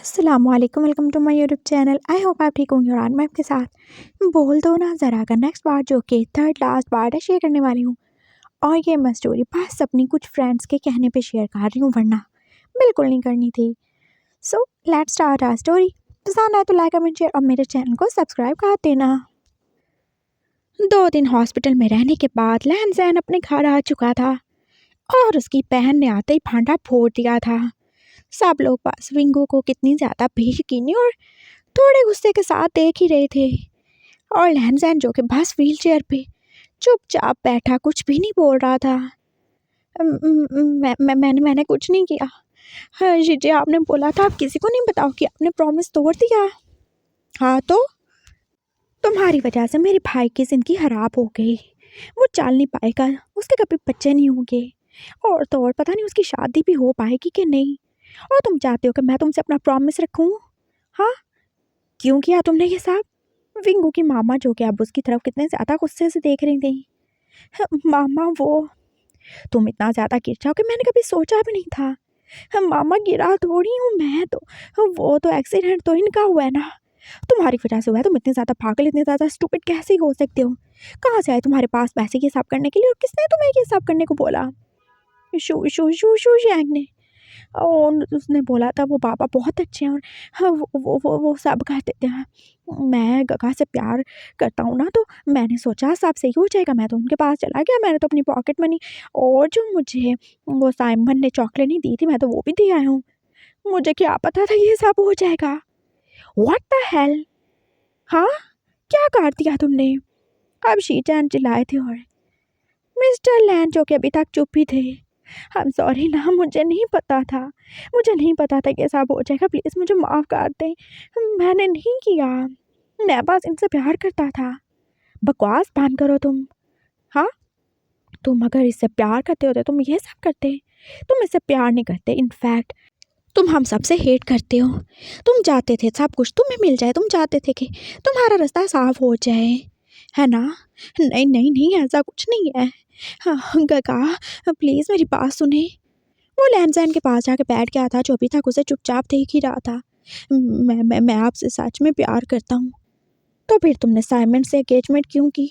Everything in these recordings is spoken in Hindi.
अस्सलामुअलैकुम, welcome to my YouTube channel. I hope आप ठीक होंगे। और आज मैं आपके साथ बोल दो ना ज़रा का नेक्स्ट पार्ट, जो कि थर्ड लास्ट पार्ट है, शेयर करने वाली हूँ। और ये मैं स्टोरी बस अपनी कुछ फ्रेंड्स के कहने पे शेयर कर रही हूँ, वरना बिल्कुल नहीं करनी थी। So let's start our story. पसंद आए तो लाइक कमेंट शेयर और मेरे चैनल को सब्सक्राइब कर देना। 2 दिन हॉस्पिटल में रहने के बाद लहन जैन अपने घर आ चुका था और उसकी बहन ने आते ही भांडा फोड़ दिया था। सब लोग बस विंगू को कितनी ज़्यादा बेयकीनी और थोड़े गुस्से के साथ देख ही रहे थे। और लहनजैन, जो कि बस व्हील चेयर पे चुपचाप बैठा कुछ भी नहीं बोल रहा था। मैंने कुछ नहीं किया। हाँ जी, आपने बोला था आप किसी को नहीं बताओ कि आपने प्रॉमिस तोड़ दिया। हाँ तो तुम्हारी वजह से मेरे भाई की ज़िंदगी खराब हो गई। वो चल नहीं पाएगा, उसके कभी बच्चे नहीं होंगे, और तो और पता नहीं उसकी शादी भी हो पाएगी कि नहीं। और तुम चाहते हो कि मैं तुमसे अपना प्रॉमिस रखूं? हाँ, क्यों किया तुमने ये सब? विंगू की मामा, जो कि अब उसकी तरफ कितने ज़्यादा गुस्से से देख रही थी। मामा, वो तुम इतना ज़्यादा गिर जाओ कि मैंने कभी सोचा भी नहीं था। मामा, गिरा थोड़ी हूँ मैं तो, वो तो एक्सीडेंट तो इनका हुआ है ना, तुम्हारी वजह से हुआ है। तुम इतने ज़्यादा पागल, इतने ज़्यादा स्टूपिड कैसे हो सकते हो? कहाँ से आए तुम्हारे पास पैसे ये सब करने के लिए, और किसने तुम्हें ये सब करने को बोला? शू शू शू शू शैंग ने, और उसने बोला था वो बाबा बहुत अच्छे हैं और हाँ, वो सब कह देते हैं। मैं गगा से प्यार करता हूँ ना, तो मैंने सोचा सब सही हो जाएगा। मैं तो उनके पास चला गया, मैंने तो अपनी पॉकेट मनी और जो मुझे वो साइमन ने चॉकलेट नहीं दी थी, मैं तो वो भी दे आया हूँ। मुझे क्या पता था ये सब हो जाएगा। What the hell? हाँ, क्या कर दिया तुमने? अब शीचैन चिल्लाए थे और मिस्टर लैन, जो कि अभी तक चुप ही थे, आई एम सॉरी ना, मुझे नहीं पता था, मुझे नहीं पता था कि ऐसा हो जाएगा। प्लीज़ मुझे माफ़ कर दें, मैंने नहीं किया, मैं बस इनसे प्यार करता था। बकवास बंद करो तुम। हाँ, तुम अगर इससे प्यार करते होते तुम ये सब करते? तुम इससे प्यार नहीं करते, इनफैक्ट तुम हम सब से हेट करते हो। तुम चाहते थे सब कुछ तुम्हें मिल जाए, तुम चाहते थे कि तुम्हारा रास्ता साफ हो जाए, है ना? नहीं नहीं नहीं, ऐसा कुछ नहीं है। हाँ गगा, प्लीज़ मेरी बात सुने। वो लैंडजैन के पास जाके बैठ गया था, जो अभी तक उसे चुपचाप देख ही रहा था। मैं आपसे सच में प्यार करता हूँ। तो फिर तुमने साइमन से एंगेजमेंट क्यों की?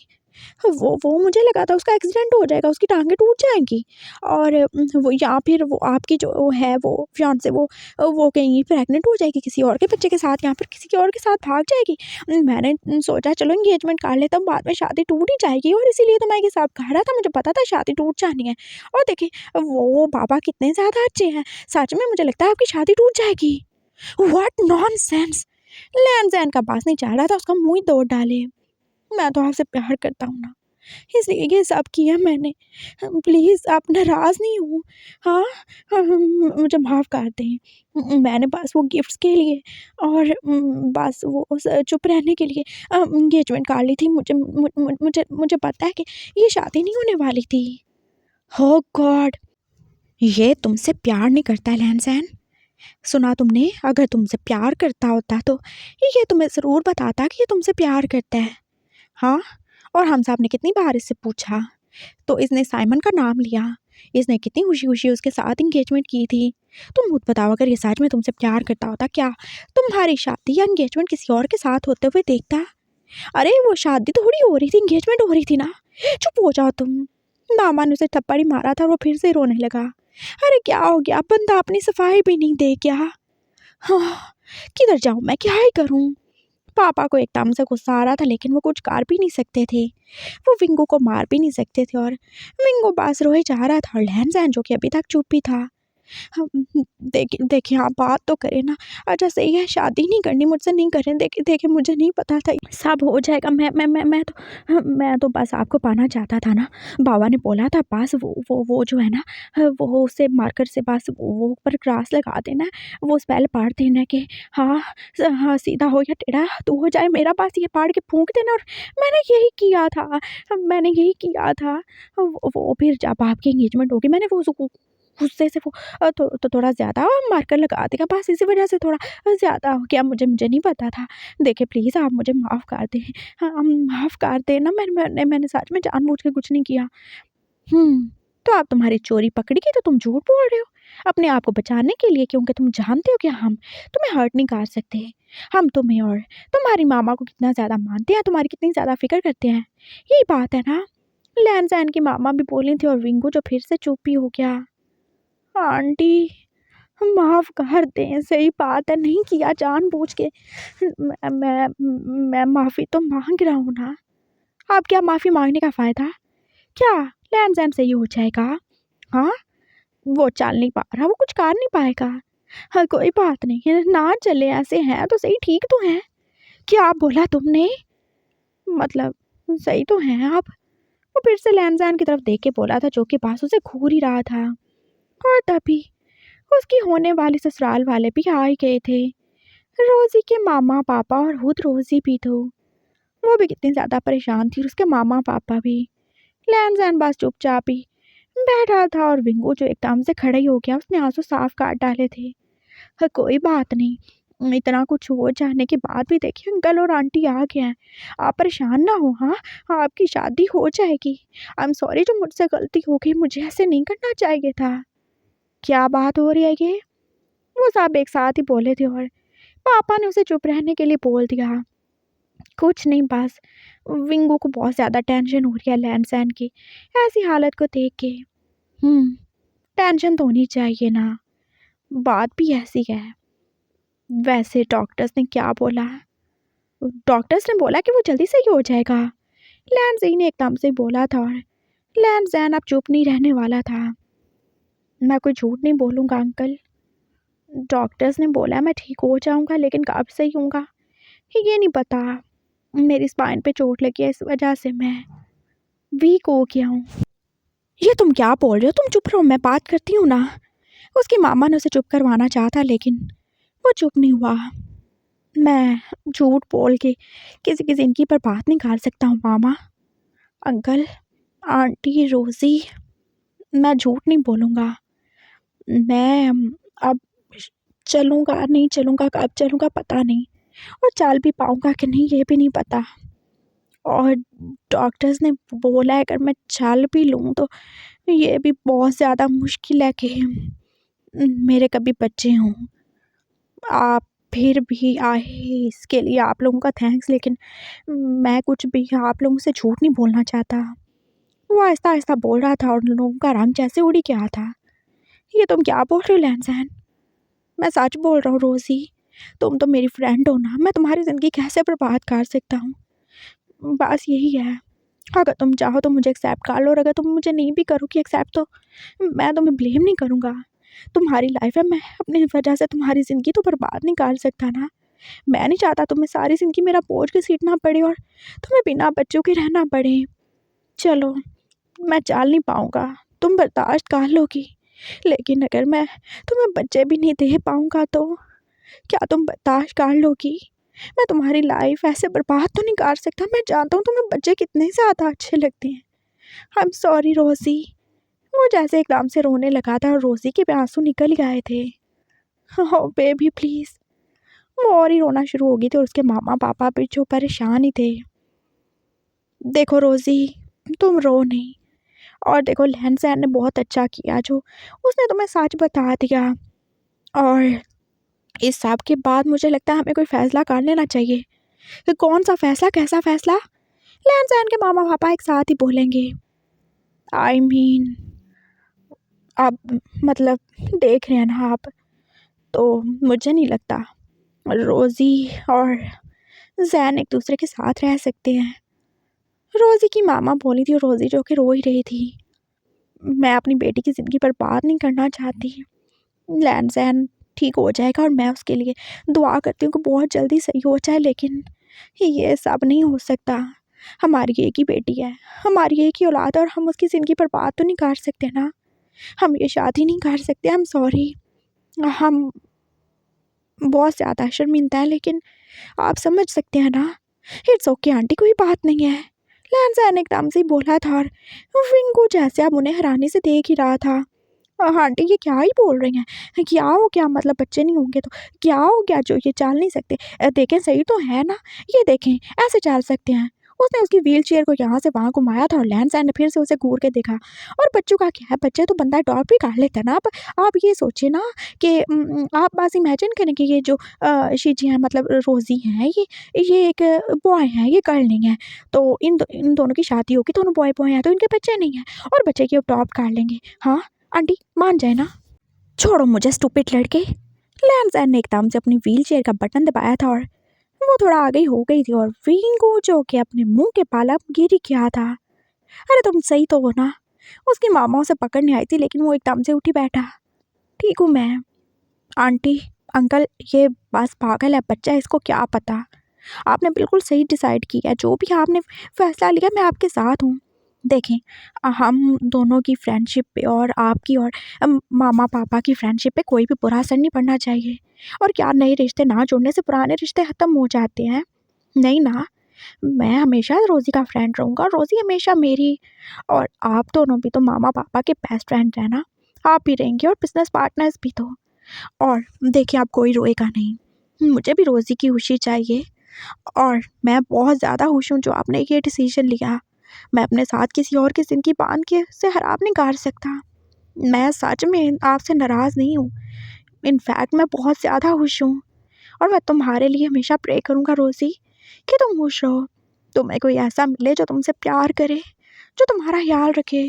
वो मुझे लगा था उसका एक्सीडेंट हो जाएगा, उसकी टांगें टूट जाएंगी, और वो या फिर वो आपकी जो वो है वो फियांसे वो कहीं प्रेग्नेंट हो जाएगी किसी और के बच्चे के साथ, या फिर किसी और के साथ भाग जाएगी। मैंने सोचा चलो एंगेजमेंट कर लेता हूँ, बाद में शादी टूट ही जाएगी, और इसीलिए तो मैं ये सब कह रहा था। मुझे पता था शादी टूट जानी है। और देखिए, वो बाबा कितने ज़्यादा अच्छे हैं, सच में मुझे लगता है आपकी शादी टूट जाएगी। What nonsense! लैंडजैन का पास नहीं चाह रहा था उसका मुंह ही तोड़ डाले। मैं तो आपसे प्यार करता हूँ ना, इसलिए ये सब किया मैंने। प्लीज़ आप नाराज़ नहीं हो। हाँ, मुझे माफ़ कर दें। मैंने बस वो गिफ्ट्स के लिए और बस वो चुप रहने के लिए एंगेजमेंट कर ली थी। मुझे पता है कि ये शादी नहीं होने वाली थी। हो गॉड, ये तुमसे प्यार नहीं करता है लैंसैन। सुना तुमने? अगर तुमसे प्यार करता होता तो ये तुम्हें ज़रूर बताता कि ये तुमसे प्यार करता है। हाँ, और हम साहब ने कितनी बार इससे पूछा, तो इसने साइमन का नाम लिया। इसने कितनी खुशी-खुशी उसके साथ एंगेजमेंट की थी। तुम खुद बताओ, अगर ये सच में तुमसे प्यार करता होता, क्या तुम्हारी शादी या एंगेजमेंट किसी और के साथ होते हुए देखता? अरे वो शादी थोड़ी हो रही थी, एंगेजमेंट हो रही थी ना। चुप हो जाओ तुम। मामा ने उसे थप्पड़ ही मारा था और वो फिर से रोने लगा। अरे क्या हो गया? बंदा अपनी सफाई भी नहीं दे क्या? हाँ, किधर जाऊँ मैं, क्या ही करूँ? पापा को एकदम से गुस्सा आ रहा था, लेकिन वो कुछ कर भी नहीं सकते थे। वो विंगू को मार भी नहीं सकते थे, और विंगू बस रोए जा रहा था, और लैंसैन, जो कि अभी तक चुप ही था। देखिए देखिए, आप बात तो करें ना। अच्छा सही है, शादी नहीं करनी मुझसे, नहीं करें। देखिए देखिए, मुझे नहीं पता था सब हो जाएगा। मैं तो बस आपको पाना चाहता था ना। बाबा ने बोला था बस वो जो है ना, वो उसे मार्कर से बस वो ऊपर क्रॉस लगा देना है, वो स्पेल पढ़ देना है कि हाँ हाँ, सीधा हो या टेढ़ा तू हो जाए, मेरा पास ये पढ़ के फूंक देना। और मैंने यही किया था, मैंने यही किया था। वो फिर जब आपकी एंगेजमेंट होगी, मैंने वो गुस्से से वो तो थोड़ा ज़्यादा मार्कर लगा देगा, बस इसी वजह से थोड़ा ज़्यादा हो गया। मुझे नहीं पता था। देखिए प्लीज़ आप मुझे माफ़ कर दें। हाँ, माफ़ कर दें ना, मैंने सच में जानबूझ के कुछ नहीं किया। तो आप तुम्हारी चोरी पकड़ी गई तो तुम झूठ बोल रहे हो अपने आप को बचाने के लिए, क्योंकि तुम जानते हो कि हम तुम्हें हर्ट नहीं कर सकते। हम तुम्हें और तुम्हारी मामा को कितना ज़्यादा मानते हैं, तुम्हारी कितनी ज़्यादा फिक्र करते हैं, यही बात है ना। लैनजैन की मामा भी बोली थी और विंगू जो फिर से चुप ही हो गया। आंटी माफ़ कर दें, सही बात है, नहीं किया जानबूझ के। मैं माफ़ी तो मांग रहा हूँ ना। आप क्या माफ़ी मांगने का फ़ायदा, क्या लैनजैन सही हो जाएगा? हाँ, वो चल नहीं पा रहा, वो कुछ कर नहीं पाएगा। हाँ, कोई बात नहीं है ना, चले ऐसे हैं तो सही, ठीक तो हैं। क्या बोला तुमने? मतलब सही तो हैं आप। वो फिर से लैनजैन की तरफ देख के बोला था, जो कि पास उसे घूर ही रहा था। और तभी उसकी होने वाली ससुराल वाले भी आ ही गए थे। रोज़ी के मामा पापा और खुद रोज़ी भी तो वो भी कितनी ज़्यादा परेशान थी, और उसके मामा पापा भी। लैनजैन बस चुपचाप ही बैठा था और विंगू जो एकदम से खड़ा ही हो गया, उसने आंसू साफ काट डाले थे। कोई बात नहीं, इतना कुछ हो जाने के बाद भी देखिए अंकल और आंटी आ गए हैं, आप परेशान ना हो। हाँ, आपकी शादी हो जाएगी। आई एम सॉरी, जो मुझसे गलती हो गई, मुझे ऐसे नहीं करना चाहिए था। क्या बात हो रही है ये? वो सब एक साथ ही बोले थे और पापा ने उसे चुप रहने के लिए बोल दिया। कुछ नहीं, बस विंगू को बहुत ज़्यादा टेंशन हो रही है लैनसैन की ऐसी हालत को देख के। टेंशन तो होनी चाहिए ना, बात भी ऐसी है। वैसे डॉक्टर्स ने क्या बोला? डॉक्टर्स ने बोला कि वो जल्दी सही हो जाएगा, लैनज़ी ने एकदम से बोला था। और लैनज़ैन अब चुप नहीं रहने वाला था। मैं कोई झूठ नहीं बोलूँगा अंकल, डॉक्टर्स ने बोला मैं ठीक हो जाऊँगा, लेकिन कब सही होऊंगा ये नहीं पता। मेरी स्पाइन पे चोट लगी है, इस वजह से मैं वीक हो गया हूँ। ये तुम क्या बोल रहे हो? तुम चुप रहो, मैं बात करती हूँ ना। उसकी मामा ने उसे चुप करवाना चाहा, लेकिन वो चुप नहीं हुआ। मैं झूठ बोल के किसी की ज़िंदगी पर बात नहीं कर सकता हूँ मामा, अंकल, आंटी, रोज़ी, मैं झूठ नहीं बोलूँगा। मैं अब चलूँगा नहीं चलूँगा, कब चलूँगा पता नहीं, और चल भी पाऊँगा कि नहीं ये भी नहीं पता। और डॉक्टर्स ने बोला है अगर मैं चल भी लूँ तो ये भी बहुत ज़्यादा मुश्किल है कि मेरे कभी बच्चे हों। आप फिर भी आए, इसके लिए आप लोगों का थैंक्स, लेकिन मैं कुछ भी आप लोगों से झूठ नहीं बोलना चाहता। वो आहिस्ता-आहिस्ता बोल रहा था और लोगों का रंग जैसे उड़ गया था। ये तुम क्या बोल रहे हो लैनज़ैन? मैं सच बोल रहा हूँ रोज़ी, तुम तो मेरी फ्रेंड हो ना, मैं तुम्हारी ज़िंदगी कैसे बर्बाद कर सकता हूँ? बस यही है, अगर तुम चाहो तो मुझे एक्सेप्ट कर लो, और अगर तुम मुझे नहीं भी करोगी एक्सेप्ट तो मैं तुम्हें ब्लेम नहीं करूँगा। तुम्हारी लाइफ है, मैं अपनी वजह से तुम्हारी ज़िंदगी तो बर्बाद नहीं कर सकता ना। मैं नहीं चाहता तुम्हें सारी ज़िंदगी मेरा बोझ घसीटना पड़े और तुम्हें बिना बच्चों के रहना पड़े। चलो, मैं चल नहीं पाऊँगा, तुम बर्दाश्त कर लोगी, लेकिन अगर मैं तुम्हें बच्चे भी नहीं दे पाऊँगा तो क्या तुम बर्दाश्त कर लोगी? मैं तुम्हारी लाइफ ऐसे बर्बाद तो नहीं कर सकता। मैं जानता हूँ तुम्हें बच्चे कितने ज़्यादा अच्छे लगते हैं। आई एम सॉरी रोज़ी। वो जैसे एकदम से रोने लगा था और रोज़ी के भी आंसू निकल ही आए थे। ओह बेबी प्लीज़। वो और ही रोना शुरू हो गई थी और उसके मामा पापा भी जो परेशान ही थे। देखो रोज़ी, तुम रो नहीं, और देखो लैनज़ैन ने बहुत अच्छा किया जो उसने तुम्हें सच बता दिया, और इस सब के बाद मुझे लगता है हमें कोई फ़ैसला कर लेना चाहिए। कि कौन सा फ़ैसला, कैसा फ़ैसला? लैनज़ैन के मामा पापा एक साथ ही बोलेंगे। आई मीन अब मतलब देख रहे हैं ना आप, तो मुझे नहीं लगता रोज़ी और ज़ैन एक दूसरे के साथ रह सकते हैं। रोज़ी की मामा बोली थी, रोज़ी जो कि रो ही रही थी। मैं अपनी बेटी की ज़िंदगी बर्बाद नहीं करना चाहती। लैनज़ैन ठीक हो जाएगा और मैं उसके लिए दुआ करती हूँ कि बहुत जल्दी सही हो जाए, लेकिन ये सब नहीं हो सकता। हमारी एक ही बेटी है, हमारी एक ही औलाद है, और हम उसकी ज़िंदगी बर्बाद तो नहीं कर सकते ना। हम ये शादी नहीं कर सकते। आई एम सॉरी, हम बहुत ज़्यादा शर्मिंदा हैं, लेकिन आप समझ सकते हैं ना। इट्स ओके आंटी, कोई बात नहीं है। लैनज़ैन एकदम से बोला था और विंगू जैसे अब उन्हें हैरानी से देख ही रहा था। आंटी ये क्या ही बोल रही हैं? क्या हो गया? मतलब बच्चे नहीं होंगे तो क्या हो गया जो ये चल नहीं सकते? देखें सही तो है ना, ये देखें ऐसे चल सकते हैं। उसने उसकी व्हील चेयर को यहाँ से वहाँ घुमाया था और लैंडसैन ने फिर से उसे घूर के देखा। और बच्चों का क्या है, बच्चे तो बंदा अडॉप्ट भी कर लेता है ना। आप ये सोचिए ना कि आप बस इमेजिन करें कि ये जो शीजी हैं, मतलब रोज़ी हैं, ये एक बॉय हैं, ये गर्ल नहीं है। तो इन दोनों की शादी होगी, दोनों बॉय बॉय हैं, तो इनके बच्चे नहीं हैं और बच्चे की अडॉप्ट कर लेंगे। हाँ आंटी मान जाए ना। छोड़ो मुझे स्टूपिड लड़के। लैंडसैन ने एकदम से अपनी व्हील चेयर का बटन दबाया था और वो थोड़ा आगे हो गई थी और विंगू जो कि अपने मुंह के पाला गिरी क्या था। अरे तुम सही तो हो ना। उसकी मामा उसे पकड़ने आई थी लेकिन वो एकदम से उठी बैठा। ठीक हूँ मैं आंटी, अंकल, ये बस पागल है बच्चा, इसको क्या पता। आपने बिल्कुल सही डिसाइड किया, जो भी आपने फैसला लिया मैं आपके साथ हूँ। देखें, हम दोनों की फ्रेंडशिप पे और आपकी और मामा पापा की फ्रेंडशिप पे कोई भी बुरा असर नहीं पड़ना चाहिए। और क्या नए रिश्ते ना जोड़ने से पुराने रिश्ते ख़त्म हो जाते हैं? नहीं ना। मैं हमेशा रोज़ी का फ्रेंड रहूँगा, रोज़ी हमेशा मेरी। और आप दोनों भी तो मामा पापा के बेस्ट फ्रेंड हैं ना। आप भी रहेंगे और बिजनेस पार्टनर्स भी तो। और देखिए, आप कोई रोएगा नहीं, मुझे भी रोज़ी की खुशी चाहिए। और मैं बहुत ज़्यादा खुश हूँ जो आपने ये डिसीजन लिया। मैं अपने साथ किसी और की ज़िंदगी बांध के से खराब नहीं कर सकता। मैं सच में आपसे नाराज़ नहीं हूँ, इनफैक्ट मैं बहुत ज़्यादा खुश हूँ। और मैं तुम्हारे लिए हमेशा प्रे करूँगा रोज़ी कि तुम खुश रहो। तुम्हें कोई ऐसा मिले जो तुमसे प्यार करे, जो तुम्हारा ख्याल रखे।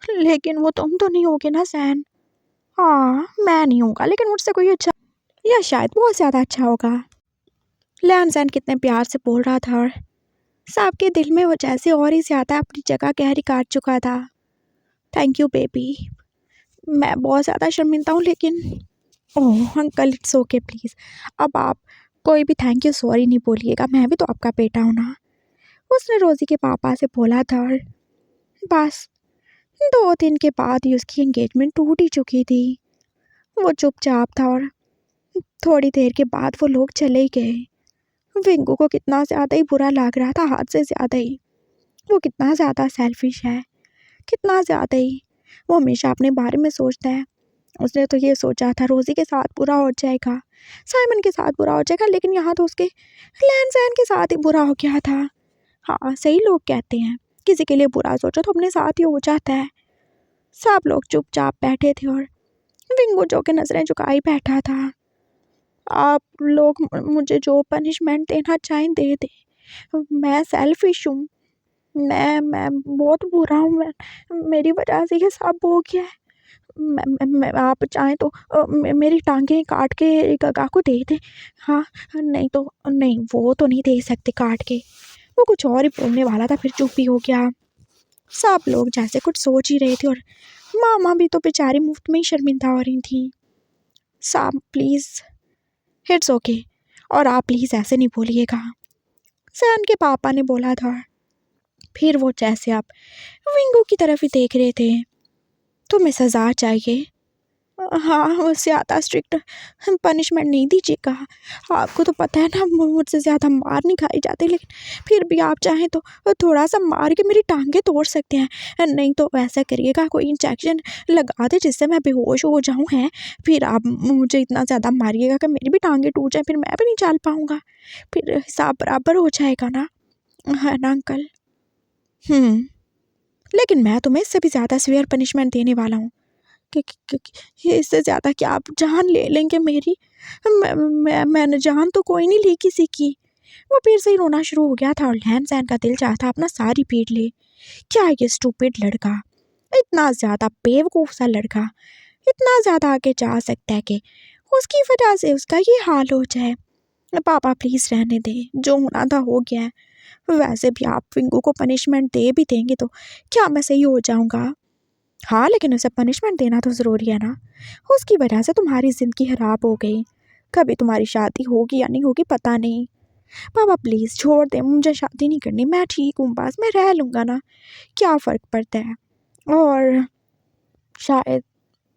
लेकिन वो तुम तो नहीं होगे ना सैन। हाँ मैं नहीं होगा, लेकिन मुझसे कोई अच्छा, या शायद बहुत ज़्यादा अच्छा होगा। लैंडसैन कितने प्यार से बोल रहा था और साहब के दिल में वो जैसे और ही ज़्यादा अपनी जगह गहरी काट चुका था। Thank you baby. मैं बहुत ज़्यादा शर्मिंदा हूँ लेकिन ओह अंकल इट्स ओके प्लीज़। अब आप कोई भी थैंक यू सॉरी नहीं बोलिएगा, मैं भी तो आपका बेटा हूँ ना। उसने रोज़ी के पापा से बोला था और बस 2 दिन के बाद ही उसकी एंगेजमेंट टूट ही चुकी थी। वो चुपचाप था और थोड़ी देर के बाद वो लोग चले ही गए। विंगू को कितना ज़्यादा ही बुरा लग रहा था, हाथ से ज़्यादा ही। वो कितना ज़्यादा सेल्फिश है, कितना ज़्यादा ही। वो हमेशा अपने बारे में सोचता है। उसने तो ये सोचा था रोज़ी के साथ बुरा हो जाएगा, साइमन के साथ बुरा हो जाएगा, लेकिन यहाँ तो उसके लैंडसैन के साथ ही बुरा हो गया था। हाँ सही लोग कहते हैं, किसी के लिए बुरा सोचो तो अपने साथ ही हो जाता है। सब लोग चुपचाप बैठे थे और विंगू जो के नज़रें झुकाई बैठा था। आप लोग मुझे जो पनिशमेंट देना चाहें दे दें, मैं सेल्फिश हूँ। मैं बहुत बुरा हूँ। मेरी वजह से ये सब हो गया है। आप चाहें तो मेरी टांगें काट के गगा को दे दें। हाँ नहीं तो नहीं, वो तो नहीं दे सकते काट के। वो कुछ और ही बोलने वाला था, फिर चुप ही हो गया। सब लोग जैसे कुछ सोच ही रहे थे और मामा भी तो बेचारी मुफ्त में ही शर्मिंदा हो रही थी। साहब प्लीज़, इट्स ओके। और आप प्लीज़ ऐसे नहीं बोलिएगा, सैन के पापा ने बोला था। फिर वो जैसे आप विंगू की तरफ ही देख रहे थे। तुम्हें सज़ा चाहिए। हाँ उससे ज़्यादा स्ट्रिक्ट पनिशमेंट नहीं दीजिएगा। आपको तो पता है ना मुझसे ज़्यादा मार नहीं खाई जाती, लेकिन फिर भी आप चाहें तो थोड़ा सा मार के मेरी टांगें तोड़ सकते हैं। नहीं तो ऐसा करिएगा, कोई इंजेक्शन लगा दे जिससे मैं बेहोश हो जाऊँ हैं। फिर आप मुझे इतना ज़्यादा मारिएगा कि मेरी भी टांगें टूट जाए, फिर मैं भी नहीं चल पाऊँगा। फिर हिसाब बराबर हो जाएगा ना, है ना अंकल? लेकिन मैं तुम्हें इससे भी ज़्यादा सीवियर पनिशमेंट देने वाला हूँ कि ये इससे ज़्यादा कि आप जान ले लेंगे मेरी। मैंने जान तो कोई नहीं ली किसी की। वो फिर से ही रोना शुरू हो गया था और लैंडसैन का दिल चाहता अपना सारी पीट ले। क्या ये स्टूपिड लड़का, इतना ज़्यादा बेवकूफ़ सा लड़का, इतना ज़्यादा आगे जा सकता है कि उसकी वजह से उसका ये हाल हो जाए। पापा प्लीज़ रहने दें, जो होना था हो गया है। वैसे भी आप विंगू को पनिशमेंट दे भी देंगे तो क्या मैं सही हो जाऊँगा? हाँ लेकिन उसे पनिशमेंट देना तो ज़रूरी है ना। उसकी वजह से तुम्हारी ज़िंदगी ख़राब हो गई। कभी तुम्हारी शादी होगी या नहीं होगी पता नहीं। पापा प्लीज़ छोड़ दें, मुझे शादी नहीं करनी, मैं ठीक हूँ, बस मैं रह लूँगा ना, क्या फ़र्क पड़ता है। और शायद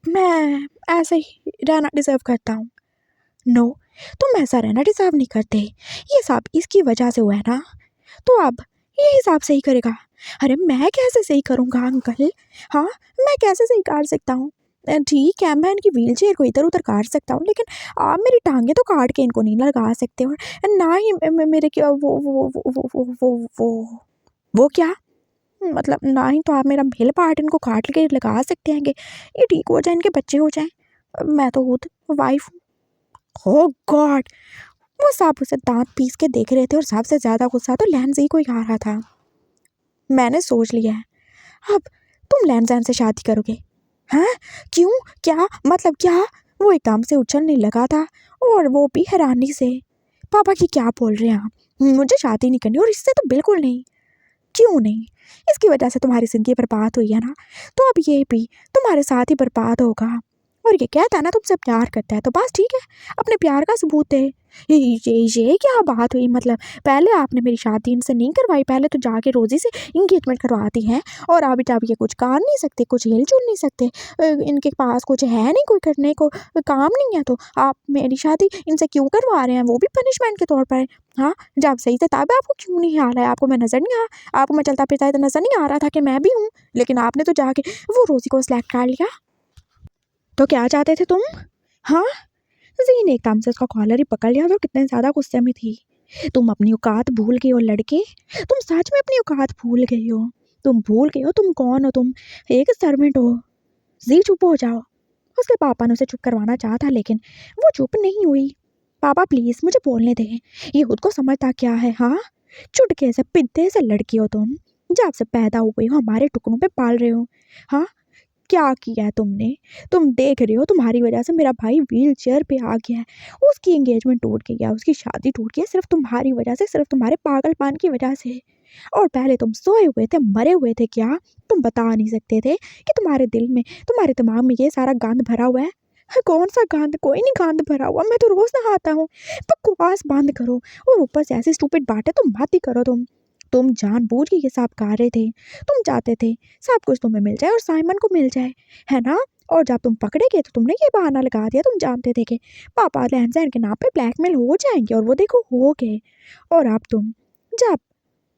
मैं ऐसे ही रहना डिज़र्व करता हूँ। नो, तुम ऐसा रहना डिज़र्व नहीं करते। ये सब इसकी वजह से हुआ है ना, तो अब ये हिसाब सही करेगा। अरे मैं कैसे सही करूँगा अंकल? हाँ मैं कैसे सही कर सकता हूँ? ठीक है, मैं इनकी व्हीलचेयर को इधर उधर काट सकता हूँ, लेकिन आप मेरी टांगें तो काट के इनको नहीं लगा सकते। और ना ही मेरे क्या वो क्या, मतलब ना ही तो आप मेरा मेल पार्ट इनको काट के लगा सकते हैं कि ये ठीक हो जाए, इनके बच्चे हो जाएं। मैं तो खुद वाइफ हूँ। ओह गॉड! वो सब उसे दांत पीस के देख रहे थे और सबसे ज़्यादा गुस्सा तो लैंज़ी को ही आ रहा था। मैंने सोच लिया है, अब तुम लैंज़ैन से शादी करोगे। हैं? क्यों? क्या मतलब क्या? वो एकदम से उछलने लगा था, और वो भी हैरानी से। पापा की क्या बोल रहे हैं आप? मुझे शादी नहीं करनी, और इससे तो बिल्कुल नहीं। क्यों नहीं? इसकी वजह से तुम्हारी ज़िंदगी बर्बाद हुई है ना, तो अब ये भी तुम्हारे साथ ही बर्बाद होगा। और ये कहता है ना तुमसे प्यार करता है, तो बस ठीक है, अपने प्यार का सबूत दे। ये क्या बात हुई? मतलब पहले आपने मेरी शादी इनसे नहीं करवाई, पहले तो जाके रोज़ी से इंगेजमेंट करवाती हैं, और अभी जब ये कुछ कर नहीं सकते, कुछ हिल-जुल नहीं सकते, इनके पास कुछ है नहीं, कोई करने को काम नहीं है, तो आप मेरी शादी इनसे क्यों करवा रहे हैं, वो भी पनिशमेंट के तौर पर। हाँ, जब सही से तब आपको क्यों नहीं आ रहा है? आपको मैं नज़र नहीं आ आपको मैं चलता-फिरता तो नज़र नहीं आ रहा था कि मैं भी हूँ? लेकिन आपने तो जाके वो रोज़ी को सेलेक्ट कर लिया। तो क्या चाहते थे तुम? हाँ? ज़ी ने एकदम से उसका कॉलर ही पकड़ लिया, और कितने ज़्यादा गुस्से में थी। तुम अपनी औकात भूल गए हो लड़के, तुम सच में अपनी औकात भूल गए हो। तुम भूल गए हो तुम कौन हो, तुम एक सर्वेंट हो। ज़ी चुप हो जाओ। उसके पापा ने उसे चुप करवाना चाहा था, लेकिन वो चुप नहीं हुई। पापा प्लीज़ मुझे बोलने दें, ये खुद को समझता क्या है? हाँ? चुटके से पिद्दे से लड़की हो तुम, जब से पैदा हो गई हो हमारे टुकड़ों पे पाल रहे हो। हाँ, क्या किया है तुमने? तुम देख रहे हो तुम्हारी वजह से मेरा भाई व्हील चेयर पे आ गया है, उसकी एंगेजमेंट टूट गई है, उसकी शादी टूट गई है, सिर्फ तुम्हारी वजह से, सिर्फ तुम्हारे पागलपन की वजह से। और पहले तुम सोए हुए थे, मरे हुए थे क्या? तुम बता नहीं सकते थे कि तुम्हारे दिल में, तुम्हारे दिमाग में ये सारा गंद भरा हुआ है? कौन सा गंद? कोई नहीं गंद भरा हुआ, मैं तो रोज नहाता हूँ। बकवास बंद करो, और ऊपर से ऐसी स्टूपिड बातें तो मत ही करो। तुम जानबूझ के ये सब कर रहे थे। तुम चाहते थे सब कुछ तुम्हें मिल जाए और साइमन को मिल जाए, है ना? और जब तुम पकड़े गए तो तुमने ये बहाना लगा दिया, तुम जानते थे कि पापा लैंज़ैन के नाम पे ब्लैकमेल हो जाएंगे, और वो देखो हो गए। और अब जब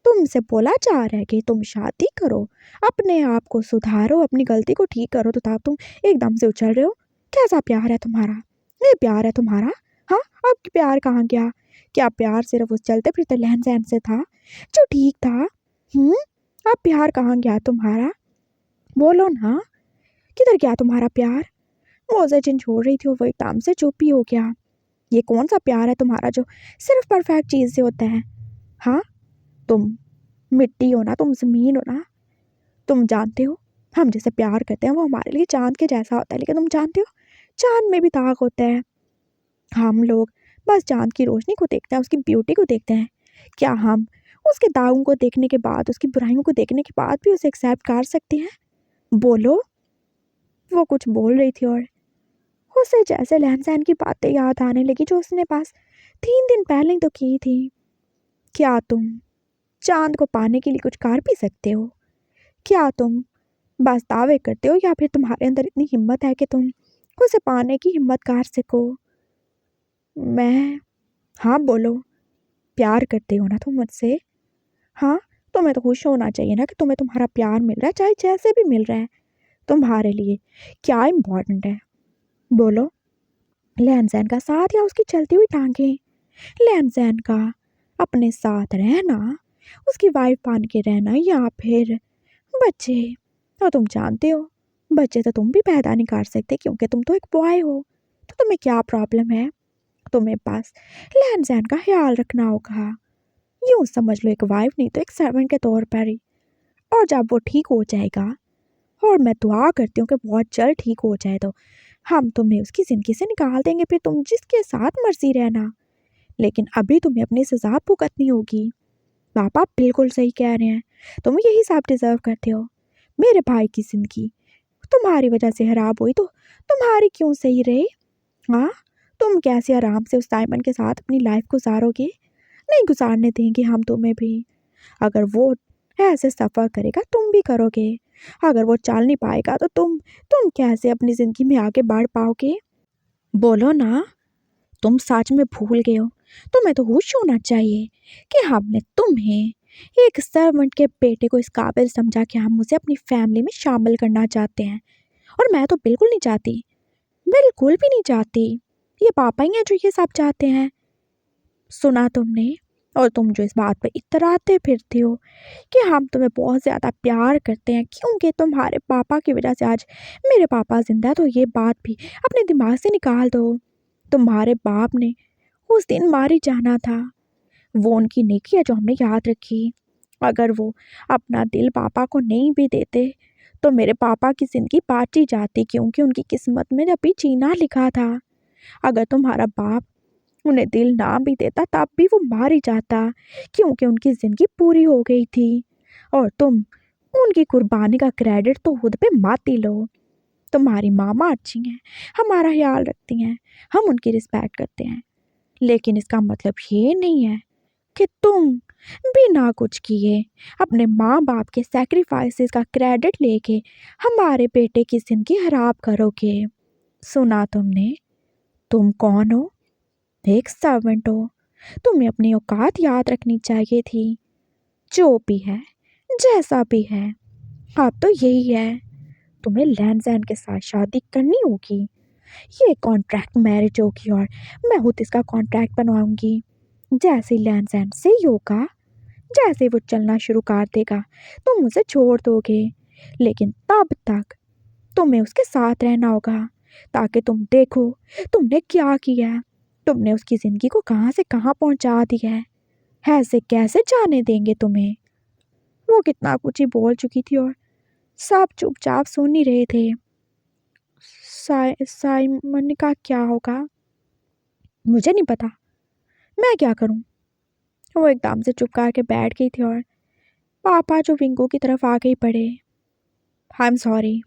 तुमसे बोला जा रहा है कि तुम शादी करो, अपने आप को सुधारो, अपनी गलती को ठीक करो, तो तब तुम एकदम से उछल रहे हो। कैसा प्यार है तुम्हारा? ये प्यार है तुम्हारा? हाँ, अब प्यार कहाँ गया? क्या प्यार सिर्फ उस चलते फिरते लहन से था जो ठीक था? अब प्यार कहाँ गया तुम्हारा? बोलो ना, किधर गया तुम्हारा प्यार? वो जिन छोड़ रही थी वो एकदम से चुप ही हो गया। ये कौन सा प्यार है तुम्हारा जो सिर्फ परफेक्ट चीज़ से होता है? हाँ, तुम मिट्टी हो ना, तुम ज़मीन हो ना। तुम जानते हो हम जैसे प्यार करते हैं वो हमारे लिए चाँद के जैसा होता है, लेकिन तुम जानते हो चाँद में भी दाग होता है। हम लोग बस चाँद की रोशनी को देखते हैं, उसकी ब्यूटी को देखते हैं। क्या हम उसके दागों को देखने के बाद, उसकी बुराइयों को देखने के बाद भी उसे एक्सेप्ट कर सकते हैं? बोलो। वो कुछ बोल रही थी, और उसे जैसे लहन-सहन की बातें याद आने लगी जो उसने बस 3 दिन पहले ही तो की थी। क्या तुम चाँद को पाने के लिए कुछ कर भी सकते हो? क्या तुम बस दावे करते हो, या फिर तुम्हारे अंदर इतनी हिम्मत है कि तुम उसे पाने की हिम्मत कर सको? मैं हाँ, बोलो। प्यार करते हो ना तुम मुझसे? हाँ, तुम्हें तो खुश होना चाहिए ना कि तुम्हें तुम्हारा प्यार मिल रहा है, चाहे जैसे भी मिल रहा है। तुम्हारे लिए क्या इम्पोर्टेंट है? बोलो। लहन-सहन का साथ या उसकी चलती हुई टाँगें? लहन-सहन का अपने साथ रहना, उसकी वाइफ बन के रहना, या फिर बच्चे? और तुम जानते हो बच्चे तो तुम भी पैदा नहीं कर सकते, क्योंकि तुम तो एक बॉय हो। तो तुम्हें क्या प्रॉब्लम है? तुम्हें बस लहन-सहन का ख्याल रखना होगा। यूँ समझ लो, एक वाइफ नहीं तो एक सर्वेंट के तौर पर ही। और जब वो ठीक हो जाएगा, और मैं दुआ करती हूँ कि बहुत जल्द ठीक हो जाए, तो हम तुम्हें उसकी ज़िंदगी से निकाल देंगे, फिर तुम जिसके साथ मर्जी रहना। लेकिन अभी तुम्हें अपनी सज़ा भुगतनी होगी। पापा बिल्कुल सही कह रहे हैं, तुम यही सब डिज़र्व करते हो। मेरे भाई की ज़िंदगी तुम्हारी वजह से खराब हुई, तो तुम्हारी क्यों सही रही? हाँ, तुम कैसे आराम से उस डायमंड के साथ अपनी लाइफ गुजारोगे? नहीं गुजारने देंगे हम तुम्हें भी। अगर वो ऐसे सफ़र करेगा, तुम भी करोगे। अगर वो चल नहीं पाएगा, तो तुम कैसे अपनी ज़िंदगी में आगे बढ़ पाओगे? बोलो ना। तुम सच में भूल गए हो? तुम्हें तो होश होना चाहिए कि हमने तुम्हें एक सर्वेंट के बेटे को इस काबिल समझा कि हम उसे अपनी फैमिली में शामिल करना चाहते हैं, और मैं तो बिल्कुल नहीं चाहती, बिल्कुल भी नहीं चाहती। ये पापा ही हैं जो ये सब चाहते हैं। सुना तुमने? और तुम जो इस बात पे इतराते फिरती हो कि हम तुम्हें बहुत ज़्यादा प्यार करते हैं क्योंकि तुम्हारे पापा की वजह से आज मेरे पापा जिंदा है, तो ये बात भी अपने दिमाग से निकाल दो। तुम्हारे बाप ने उस दिन मार ही जाना था। वो उनकी नेकी है जो हमने याद रखी। अगर वो अपना दिल पापा को नहीं भी देते तो मेरे पापा की ज़िंदगी बाँची जाती, क्योंकि उनकी किस्मत में अभी जीना लिखा था। अगर तुम्हारा बाप उन्हें दिल ना भी देता तब भी वो मार ही जाता, क्योंकि उनकी ज़िंदगी पूरी हो गई थी। और तुम उनकी कुर्बानी का क्रेडिट तो खुद पे मत ही लो। तुम्हारी मामा अच्छी हैं, हमारा ख्याल रखती हैं, हम उनकी रिस्पेक्ट करते हैं, लेकिन इसका मतलब ये नहीं है कि तुम बिना कुछ किए अपने माँ बाप के सैक्रिफाइसेस का क्रेडिट लेके हमारे बेटे की ज़िंदगी खराब करोगे। सुना तुमने? तुम कौन हो? एक सर्वेंट हो। तुम्हें अपनी औकात याद रखनी चाहिए थी। जो भी है, जैसा भी है, अब तो यही है। तुम्हें लैंडजैन के साथ शादी करनी होगी। ये कॉन्ट्रैक्ट मैरिज होगी और मैं खुद इसका कॉन्ट्रैक्ट बनवाऊंगी। जैसे लैंडजैन से ही होगा, जैसे वो चलना शुरू कर देगा तुम उसे छोड़ दोगे, लेकिन तब तक तुम्हें उसके साथ रहना होगा ताकि तुम देखो तुमने क्या किया है। तुमने उसकी ज़िंदगी को कहाँ से कहाँ पहुँचा दिया है। ऐसे कैसे जाने देंगे तुम्हें? वो कितना कुछ ही बोल चुकी थी और सब चुपचाप सुन ही रहे थे। साइमन का क्या होगा मुझे नहीं पता, मैं क्या करूं? वो एकदम से चुप करके बैठ गई थी और पापा जो विंगू की तरफ आगे ही पड़े। आई एम सॉरी,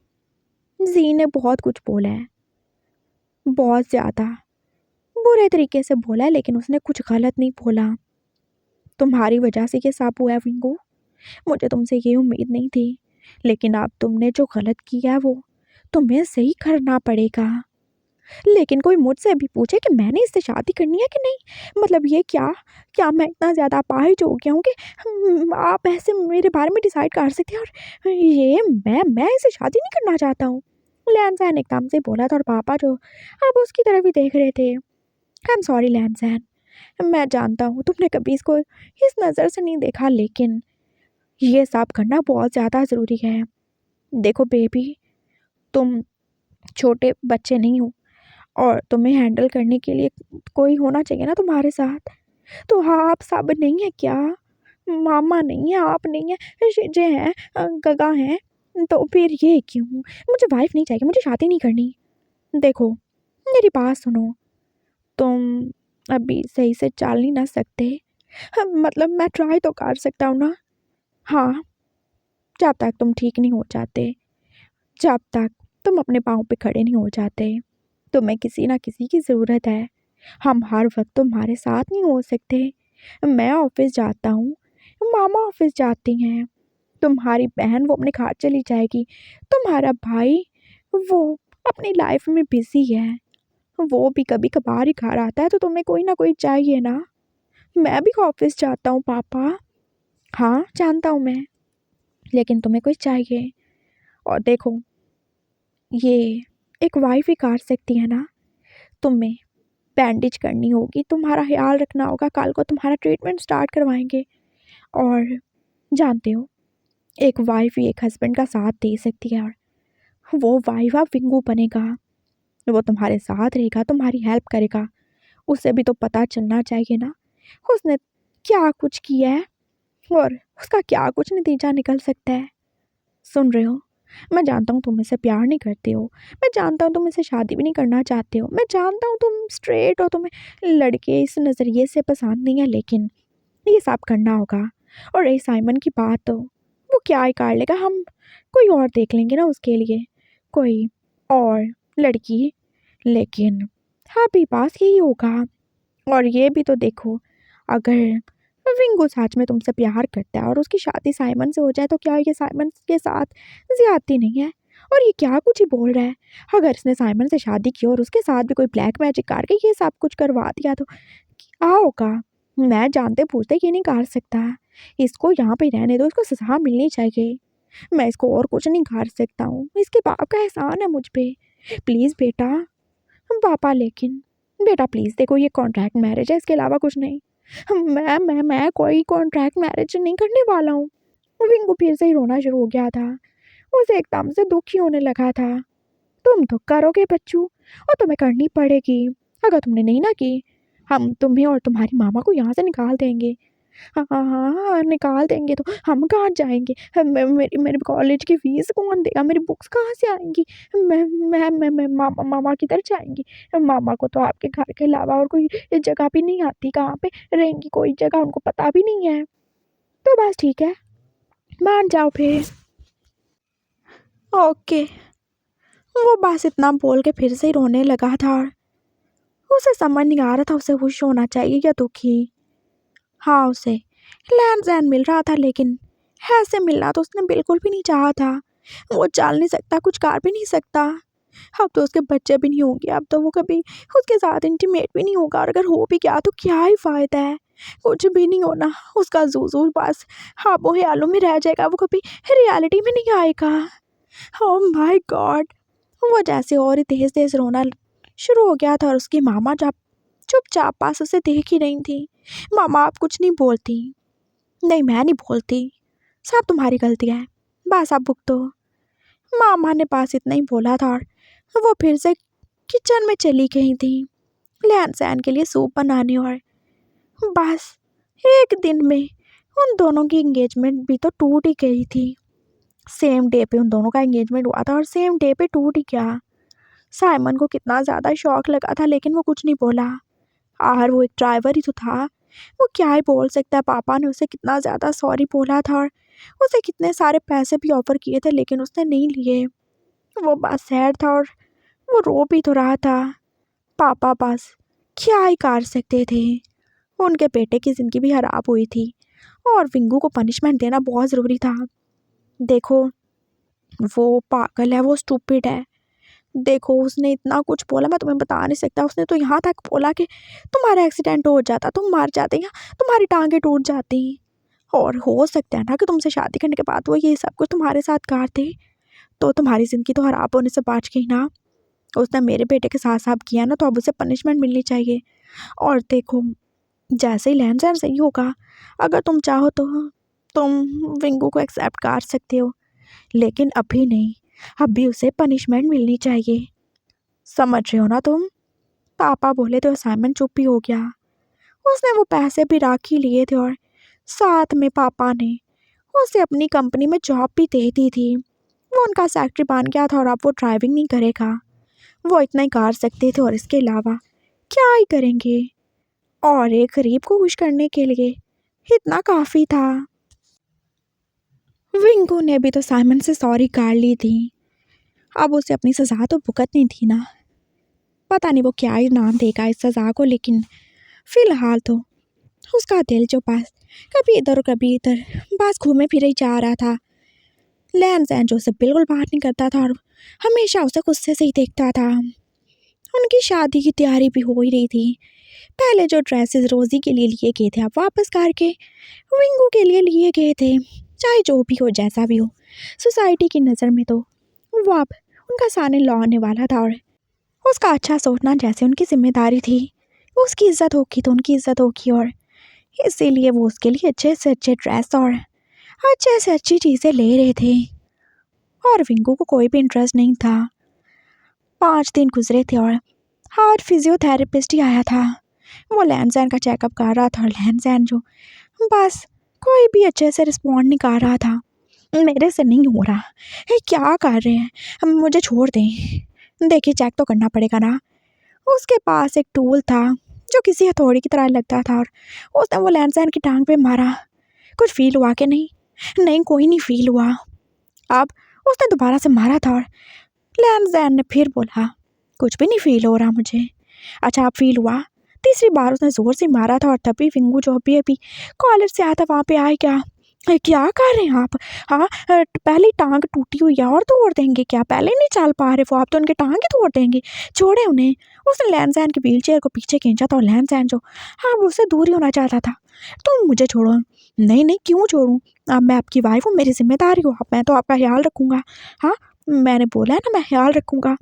जी ने बहुत कुछ बोला है, बहुत ज़्यादा बुरे तरीके से बोला है, लेकिन उसने कुछ गलत नहीं बोला। तुम्हारी वजह से ये सब हुआ है विंगू। मुझे तुमसे ये उम्मीद नहीं थी, लेकिन अब तुमने जो गलत किया है वो तुम्हें सही करना पड़ेगा। लेकिन कोई मुझसे भी पूछे कि मैंने इससे शादी करनी है कि नहीं, मतलब ये क्या क्या मैं इतना ज़्यादा अपाहिज हो गया हूँ कि आप ऐसे मेरे बारे में डिसाइड कर सकते हैं? और ये मैं इसे शादी नहीं करना चाहता हूँ। लैंसैन एकदम से बोला था और पापा जो अब उसकी तरफ ही देख रहे थे। आई एम सॉरी लैंसैन, मैं जानता हूँ तुमने कभी इसको इस नज़र से नहीं देखा, लेकिन ये सब करना बहुत ज़्यादा ज़रूरी है। देखो बेबी, तुम छोटे बच्चे नहीं हो और तुम्हें हैंडल करने के लिए कोई होना चाहिए ना तुम्हारे साथ। तो हाँ, आप सब नहीं है क्या? मामा नहीं है, आप नहीं है, जे हैं, गगा हैं, तो फिर ये क्यों? मुझे वाइफ नहीं चाहिए, मुझे शादी नहीं करनी। देखो मेरी बात सुनो, तुम अभी सही से चल नहीं ना सकते। मतलब मैं ट्राई तो कर सकता हूँ ना। हाँ, जब तक तुम ठीक नहीं हो जाते, जब तक तुम अपने पाँव पे खड़े नहीं हो जाते, तुम्हें किसी ना किसी की ज़रूरत है। हम हर वक्त तुम्हारे साथ नहीं हो सकते। मैं ऑफिस जाता हूँ, मामा ऑफिस जाती हैं, तुम्हारी बहन वो अपने घर चली जाएगी, तुम्हारा भाई वो अपनी लाइफ में बिजी है, वो भी कभी कभार ही घर आता है, तो तुम्हें कोई ना कोई चाहिए ना। मैं भी ऑफिस जाता हूँ पापा। हाँ जानता हूँ मैं, लेकिन तुम्हें कोई चाहिए। और देखो, ये एक वाइफ ही कर सकती है ना। तुम्हें बैंडेज करनी होगी, तुम्हारा ख्याल रखना होगा, कल को तुम्हारा ट्रीटमेंट स्टार्ट करवाएंगे। और जानते हो, एक वाइफ ही एक हस्बैंड का साथ दे सकती है, और वो वाइफ आप विंगू बनेगा, वो तुम्हारे साथ रहेगा, तुम्हारी हेल्प करेगा। उसे भी तो पता चलना चाहिए ना उसने क्या कुछ किया है और उसका क्या कुछ नतीजा निकल सकता है। सुन रहे हो? मैं जानता हूँ तुम इससे प्यार नहीं करते हो, मैं जानता हूँ तुम इससे शादी भी नहीं करना चाहते हो, मैं जानता हूँ तुम स्ट्रेट हो, तुम्हें लड़के इस नज़रिए से पसंद नहीं है, लेकिन ये सब करना होगा। और रही साइमन की बात, तो वो क्या ही कर लेगा, हम कोई और देख लेंगे ना उसके लिए, कोई और लड़की। लेकिन अभी पास यही होगा। और ये भी तो देखो, अगर विंगो सच में तुमसे प्यार करता है और उसकी शादी साइमन से हो जाए, तो क्या ये साइमन के साथ ज्यादती नहीं है? और ये क्या कुछ ही बोल रहा है? अगर इसने साइमन से शादी की और उसके साथ भी कोई ब्लैक मैजिक करके ये सब कुछ करवा दिया तो क्या होगा? मैं जानते पूछते ये नहीं कर सकता। इसको यहाँ पे रहने दो, इसको सजा मिलनी चाहिए। मैं इसको और कुछ नहीं कर सकता हूँ, इसके बाप का एहसान है मुझ पे। प्लीज़ बेटा। पापा लेकिन बेटा प्लीज़ देखो, ये कॉन्ट्रैक्ट मैरिज है, इसके अलावा कुछ नहीं। मैं कोई कॉन्ट्रैक्ट मैरिज नहीं करने वाला हूँ। विंगू फिर से ही रोना शुरू हो गया था। उसे एकदम से दुखी होने लगा था। तुम तो करोगे बच्चू, और तुम्हें करनी पड़ेगी। अगर तुमने नहीं ना की, हम तुम्हें और तुम्हारी मामा को यहाँ से निकाल देंगे। हाँ हाँ हाँ हाँ, निकाल देंगे तो हम कहाँ जाएंगे? मेरी मेरी कॉलेज की फीस कौन देगा? मेरी बुक्स कहाँ से आएंगी? मैं मामा मामा किधर जाएंगी? मामा को तो आपके घर के अलावा और कोई जगह भी नहीं आती, कहाँ पे रहेंगी कोई जगह उनको पता भी नहीं है। तो बस ठीक है, मान जाओ फिर। ओके। वो बस इतना बोल के फिर से ही रोने लगा था। उसे समझ नहीं आ रहा था उसे खुश होना चाहिए या दुखी। हाँ, उसे लैंड मिल रहा था, लेकिन ऐसे मिलना तो उसने बिल्कुल भी नहीं चाहा था। वो चल नहीं सकता, कुछ कर भी नहीं सकता। अब तो उसके बच्चे भी नहीं होंगे, अब तो वो कभी उसके साथ इंटीमेट भी नहीं होगा, और अगर हो भी गया तो क्या ही फ़ायदा है? कुछ भी नहीं होना। उसका जूजू बस ख्वाबों ख्यालों में रह जाएगा, वो कभी रियलिटी में नहीं आएगा। Oh my God. वो जैसे और ही तेज़ तेज़ रोना शुरू हो गया था, और उसकी मामा जब चुपचाप पास उसे देख ही रही थी। मामा आप कुछ नहीं बोलती? नहीं मैं नहीं बोलती, सब तुम्हारी गलती है, बस आप भुगतो। मामा ने बस इतना ही बोला था, और वो फिर से किचन में चली गई थी लैन सैन के लिए सूप बनाने। और बस एक दिन में उन दोनों की एंगेजमेंट भी तो टूट ही गई थी। सेम डे पे उन दोनों का एंगेजमेंट हुआ था, और सेम डे पे टूट ही गया। साइमन को कितना ज़्यादा शौक लगा था, लेकिन वो कुछ नहीं बोला। आखिर वो एक ड्राइवर ही तो था, वो क्या ही बोल सकता है। पापा ने उसे कितना ज़्यादा सॉरी बोला था, और उसे कितने सारे पैसे भी ऑफ़र किए थे, लेकिन उसने नहीं लिए। वो बस सैड था, और वो रो भी तो रहा था। पापा बस क्या ही कर सकते थे। उनके बेटे की ज़िंदगी भी खराब हुई थी, और विंगू को पनिशमेंट देना बहुत ज़रूरी था। देखो, वो पागल है, वो स्टूपिड है। देखो, उसने इतना कुछ बोला, मैं तुम्हें बता नहीं सकता। उसने तो यहाँ तक बोला कि तुम्हारा एक्सीडेंट हो जाता, तुम मर जाते, या तुम्हारी टांगें टूट जाती, और हो सकता है ना कि तुमसे शादी करने के बाद वो ये सब कुछ तुम्हारे साथ करते, तो तुम्हारी ज़िंदगी तो खराब होने से बच गई ना। उसने मेरे बेटे के साथ साथ किया ना, तो अब उसे पनिशमेंट मिलनी चाहिए। और देखो, जैसे ही लैंड सैन सही होगा, अगर तुम चाहो तो तुम विंगू को एक्सेप्ट कर सकते हो, लेकिन अभी नहीं। अभी उसे पनिशमेंट मिलनी चाहिए, समझ रहे हो ना तुम? पापा बोले तो साइमन चुप ही हो गया। उसने वो पैसे भी रख ही लिए थे, और साथ में पापा ने उसे अपनी कंपनी में जॉब भी दे दी थी। वो उनका सेक्रेटरी बन गया था, और अब वो ड्राइविंग नहीं करेगा। वो इतना ही कर सकते थे, और इसके अलावा क्या ही करेंगे। और एक गरीब को खुश करने के लिए इतना काफ़ी था। विंगू ने भी तो साइमन से सॉरी कर ली थी। अब उसे अपनी सज़ा तो भुगतनी थी ना। पता नहीं वो क्या ही नाम देगा इस सज़ा को, लेकिन फ़िलहाल तो उसका दिल जो पास कभी इधर और कभी इधर बस घूमे फिरे ही जा रहा था। लैन सैन जो उसे बिल्कुल बात नहीं करता था, और हमेशा उसे गुस्से से ही देखता था। उनकी शादी की तैयारी भी हो ही रही थी। पहले जो ड्रेसेस रोज़ी के लिए लिए गए थे, अब वापस करके विंगू के लिए लिए गए थे। चाहे जो भी हो, जैसा भी हो, सोसाइटी की नज़र में तो वो अब उनका सामने लॉ आने वाला था, और उसका अच्छा सोचना जैसे उनकी जिम्मेदारी थी। उसकी इज्जत होगी तो उनकी इज्जत होगी, और इसीलिए वो उसके लिए अच्छे से अच्छे ड्रेस और अच्छे से अच्छी चीज़ें ले रहे थे। और विंगू को कोई भी इंटरेस्ट नहीं था। 5 दिन गुजरे थे, और हार्ट फिजियोथेरेपिस्ट ही आया था। वो लैन सैन का चेकअप कर रहा था, और लैन सैन जो बस कोई भी अच्छे से रिस्पॉन्ड नहीं कर रहा था। मेरे से नहीं हो रहा है, क्या कर रहे हैं, हम मुझे छोड़ दें। देखिए, चेक तो करना पड़ेगा ना। उसके पास एक टूल था जो किसी हथौड़ी की तरह लगता था, और उसने वो लैन सैन की टांग पे मारा। कुछ फील हुआ कि नहीं? नहीं, कोई नहीं फील हुआ। अब उसने दोबारा से मारा था, और लैन सैन ने फिर बोला कुछ भी नहीं फील हो रहा मुझे। अच्छा, अब फील हुआ? तीसरी बार उसने ज़ोर से मारा था, और तभी विंगू जो अभी अभी कॉलेज से आया था वहाँ पे आए। क्या कर रहे हैं आप? हाँ, पहली टांग टूटी हुई है और तोड़ देंगे क्या? पहले नहीं चल पा रहे वो, आप तो उनकी टांग ही तोड़ देंगे। छोड़े उन्हें। उसने लैन सैन की व्हील चेयर को पीछे खींचा था, और लैन सैन जो हाँ वो उससे दूर ही होना चाहता था। तुम मुझे छोड़ो, नहीं नहीं, क्यों छोड़ूँ? अब मैं आपकी वाइफ हूँ, मेरी ज़िम्मेदारी हो आप, मैं तो आपका ख़्याल रखूँगा। हाँ, मैंने बोला है ना, मैं ख़्याल रखूँगा।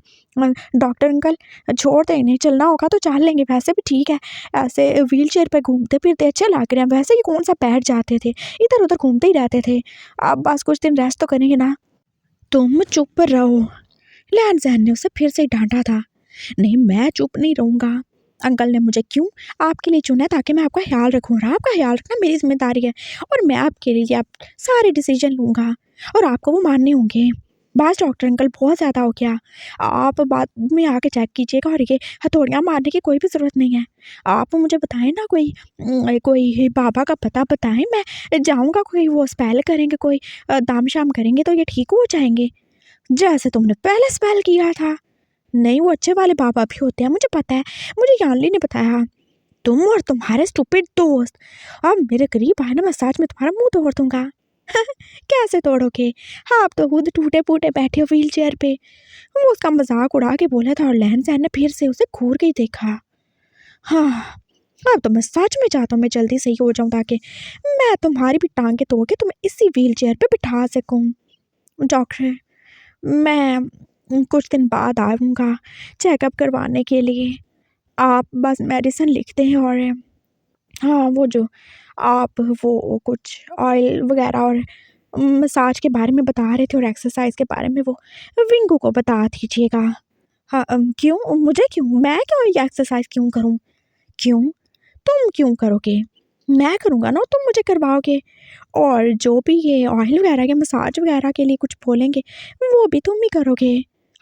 डॉक्टर अंकल, छोड़ दें इन्हें, चलना होगा तो चल लेंगे, वैसे भी ठीक है। ऐसे व्हीलचेयर पे घूमते-फिरते अच्छे लग रहे हैं, वैसे ही कौन-सा बैठ जाते थे, इधर-उधर घूमते ही रहते थे। अब बस कुछ दिन रेस्ट तो करेंगे ना। तुम चुप रहो, लैन-ज़ैन ने उसे फिर से डाँटा था। नहीं, मैं चुप नहीं रहूँगा। अंकल ने मुझे क्यों आपके लिए चुना है, ताकि मैं आपका ख़्याल रखूँ, और आपका ख़्याल रखना मेरी ज़िम्मेदारी है, और मैं आपके लिए अब सारे डिसीज़न लूँगा और आपको वो मानने होंगे। बस डॉक्टर अंकल, बहुत ज़्यादा हो गया। आप बाद में आके चेक कीजिएगा, और ये हथौड़ियाँ मारने की कोई भी ज़रूरत नहीं है। आप मुझे बताएँ ना, कोई बाबा का पता बताएँ, मैं जाऊँगा, कोई वो स्पेल करेंगे, कोई दाम-शाम करेंगे तो ये ठीक हो जाएँगे, जैसे तुमने पहले स्पेल किया था। नहीं, वो अच्छे वाले बाबा भी होते हैं, मुझे पता है, मुझे यानली ने बताया। तुम और तुम्हारे स्टूपिड दोस्त अब मेरे करीब आए ना, मैं सच में तुम्हारा मुंह तोड़ दूंगा। कैसे तोड़ोगे? हाँ, आप तो खुद टूटे फूटे बैठे हो व्हील चेयर पे। वो उसका मजाक उड़ा के बोला था, और लहन सहन ने फिर से उसे घूर के ही देखा। हाँ, अब तो मैं सच में चाहता हूँ मैं जल्दी सही हो जाऊँ, ताकि मैं तुम्हारी भी टांगे तोड़ के तुम्हें इसी व्हील चेयर पे बिठा सकूँ। डॉक्टर, मैं कुछ दिन बाद आऊँगा चेकअप करवाने के लिए। आप बस मेडिसिन लिखते हैं, और हाँ, वो जो आप वो कुछ ऑयल वग़ैरह और मसाज के बारे में बता रहे थे, और एक्सरसाइज़ के बारे में, वो विंगू को बता दीजिएगा। हाँ, क्यों? मुझे क्यों? मैं क्यों ये एक्सरसाइज़ क्यों करूँ? क्यों? तुम क्यों करोगे? मैं करूँगा ना, तुम मुझे करवाओगे। और जो भी ये ऑयल वग़ैरह या मसाज वग़ैरह के लिए कुछ बोलेंगे, वो भी तुम ही करोगे।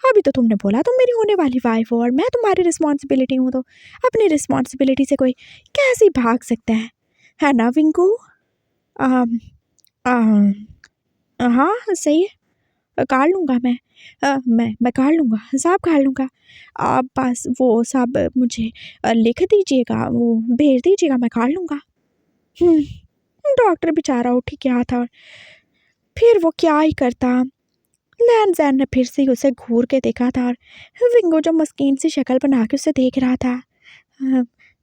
अभी तो तुमने बोला तुम मेरी होने वाली वाइफ़ हो, और मैं तुम्हारी रिस्पॉन्सिबिलिटी हूँ, तो अपनी रिस्पॉन्सिबिलिटी से कोई कैसे भाग सकता है ना विंकू? अम, अम, हाँ, सही है, काढ़ लूँगा मैं। मैं काढ़ लूँगा, सब काढ़ लूँगा। आप बस वो सब मुझे लिख दीजिएगा, वो भेज दीजिएगा, मैं काढ़ लूँगा। हुँ, डॉक्टर बेचारा उठ ही गया था, और फिर वो क्या ही करता। लैन-ज़ैन ने फिर से उसे घूर के देखा था, और विंगो जो मस्कीन सी शक्ल बना के उसे देख रहा था।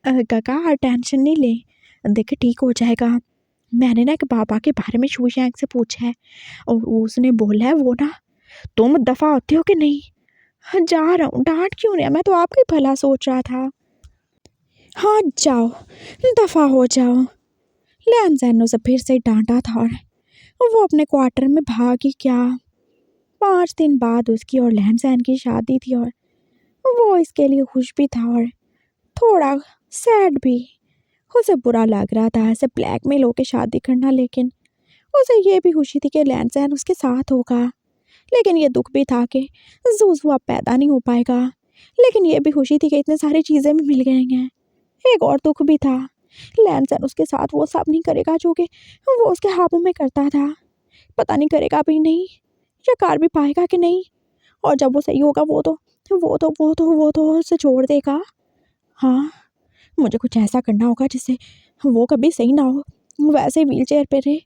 काका, टेंशन नहीं ले, देखिए ठीक हो जाएगा। मैंने ना एक बाबा के बारे में शूशैंक से पूछा है, और उसने बोला है वो ना, तुम दफ़ा होते हो कि नहीं? हाँ, जा रहा हूँ, डाँट क्यों रहे हैं? मैं तो आपका ही भला सोच रहा था। हाँ, जाओ, दफ़ा हो जाओ। लैन-ज़ैन ने उसे फिर से डाँटा था, और वो अपने क्वार्टर में भाग ही गया। 5 दिन बाद उसकी और लहन-सहन की शादी थी, और वो इसके लिए खुश भी था और थोड़ा सैड भी। उसे बुरा लग रहा था ऐसे ब्लैकमेल होके शादी करना, लेकिन उसे ये भी खुशी थी कि लहन-सहन उसके साथ होगा। लेकिन ये दुख भी था कि ज़ूज़ू अब पैदा नहीं हो पाएगा। लेकिन ये भी खुशी थी कि इतनी सारी चीज़ें भी मिल गई हैं। एक और दुख भी था, लहन-सहन उसके साथ वो सब नहीं करेगा जो कि वो उसके ख्वाबों में करता था। पता नहीं करेगा भी नहीं, या कर भी पाएगा कि नहीं। और जब वो सही होगा, वो तो उसे छोड़ देगा। हाँ, मुझे कुछ ऐसा करना होगा जिससे वो कभी सही ना हो, वैसे ही व्हीलचेयर पे रहे।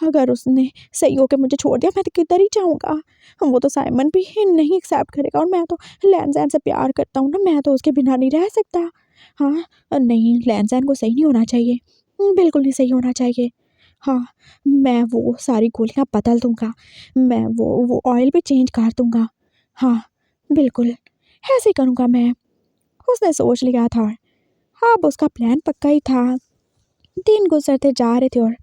अगर उसने सही होके मुझे छोड़ दिया, मैं तो किधर ही जाऊँगा। वो तो साइमन भी नहीं एक्सेप्ट करेगा, और मैं तो लैन-ज़ैन से प्यार करता हूँ ना, मैं तो उसके बिना नहीं रह सकता। हाँ, नहीं, लैन-ज़ैन को सही नहीं होना चाहिए, बिल्कुल नहीं सही होना चाहिए। हाँ, मैं वो सारी गोलियाँ बदल दूँगा, मैं वो ऑयल भी चेंज कर दूँगा। हाँ, बिल्कुल, ऐसे ही करूँगा मैं। उसने सोच लिया था, और अब उसका प्लान पक्का ही था। दिन गुज़रते जा रहे थे, और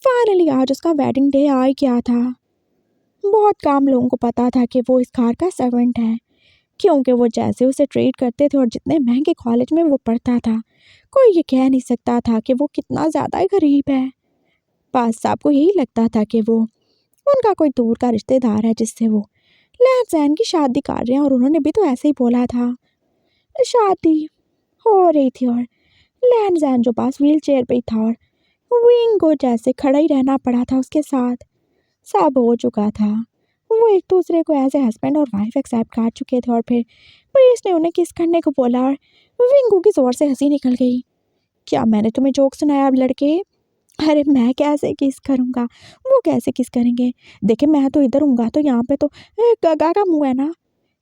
फाइनली आज उसका वेडिंग डे आ ही गया था। बहुत कम लोगों को पता था कि वो इस घर का सर्वेंट है, क्योंकि वो जैसे उसे ट्रीट करते थे और जितने महँगे कॉलेज में वो पढ़ता था, कोई ये कह नहीं सकता था कि वो कितना ज़्यादा ही गरीब है। बस सबको यही लगता था कि वो उनका कोई दूर का रिश्तेदार है, जिससे वो लहन-सहन की शादी कर रहे हैं, और उन्होंने भी तो ऐसे ही बोला था। शादी हो रही थी, और लहन-सहन जो पास व्हील चेयर पे ही था, और विंगो जैसे खड़ा ही रहना पड़ा था उसके साथ। सब हो चुका था, वो एक दूसरे को एज ए हस्बैंड और वाइफ एक्सेप्ट कर चुके थे, और फिर पुलिस ने उन्हें किस करने को बोला, और विंगो की ज़ोर से हंसी निकल गई। क्या मैंने तुम्हें जोक सुनाया अब लड़के? अरे मैं कैसे किस करूँगा, वो कैसे किस करेंगे? देखिए, मैं तो इधर हूँगा, तो यहाँ पे तो गगा का मुँह है ना।